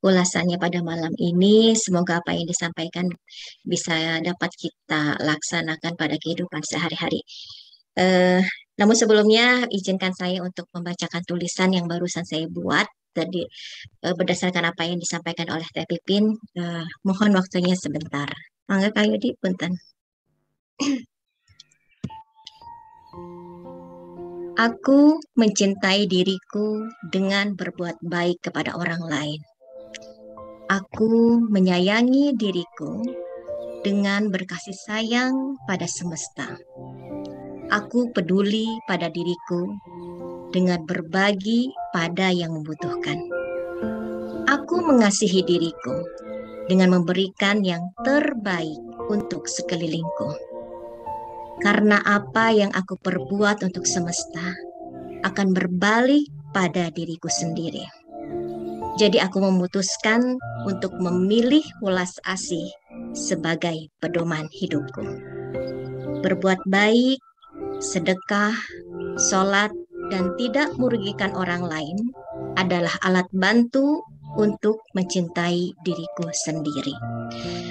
ulasannya pada malam ini. Semoga apa yang disampaikan bisa dapat kita laksanakan pada kehidupan sehari-hari. Eh, Namun sebelumnya izinkan saya untuk membacakan tulisan yang barusan saya buat tadi berdasarkan apa yang disampaikan oleh Teh Pipin. Mohon waktunya sebentar. Mangga Kak Yudi, punten. Aku mencintai diriku dengan berbuat baik kepada orang lain. Aku menyayangi diriku dengan berkasih sayang pada semesta. Aku peduli pada diriku dengan berbagi pada yang membutuhkan. Aku mengasihi diriku dengan memberikan yang terbaik untuk sekelilingku. Karena apa yang aku perbuat untuk semesta akan berbalik pada diriku sendiri. Jadi aku memutuskan untuk memilih welas asih sebagai pedoman hidupku. Berbuat baik, sedekah, sholat, dan tidak merugikan orang lain adalah alat bantu untuk mencintai diriku sendiri.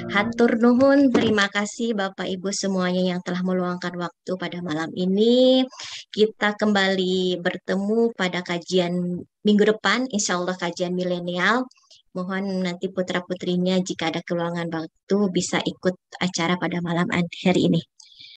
Hatur nuhun, terima kasih Bapak Ibu semuanya yang telah meluangkan waktu pada malam ini. Kita kembali bertemu pada kajian minggu depan, insya Allah kajian milenial. Mohon nanti putra-putrinya jika ada keluangan waktu bisa ikut acara pada malam hari ini.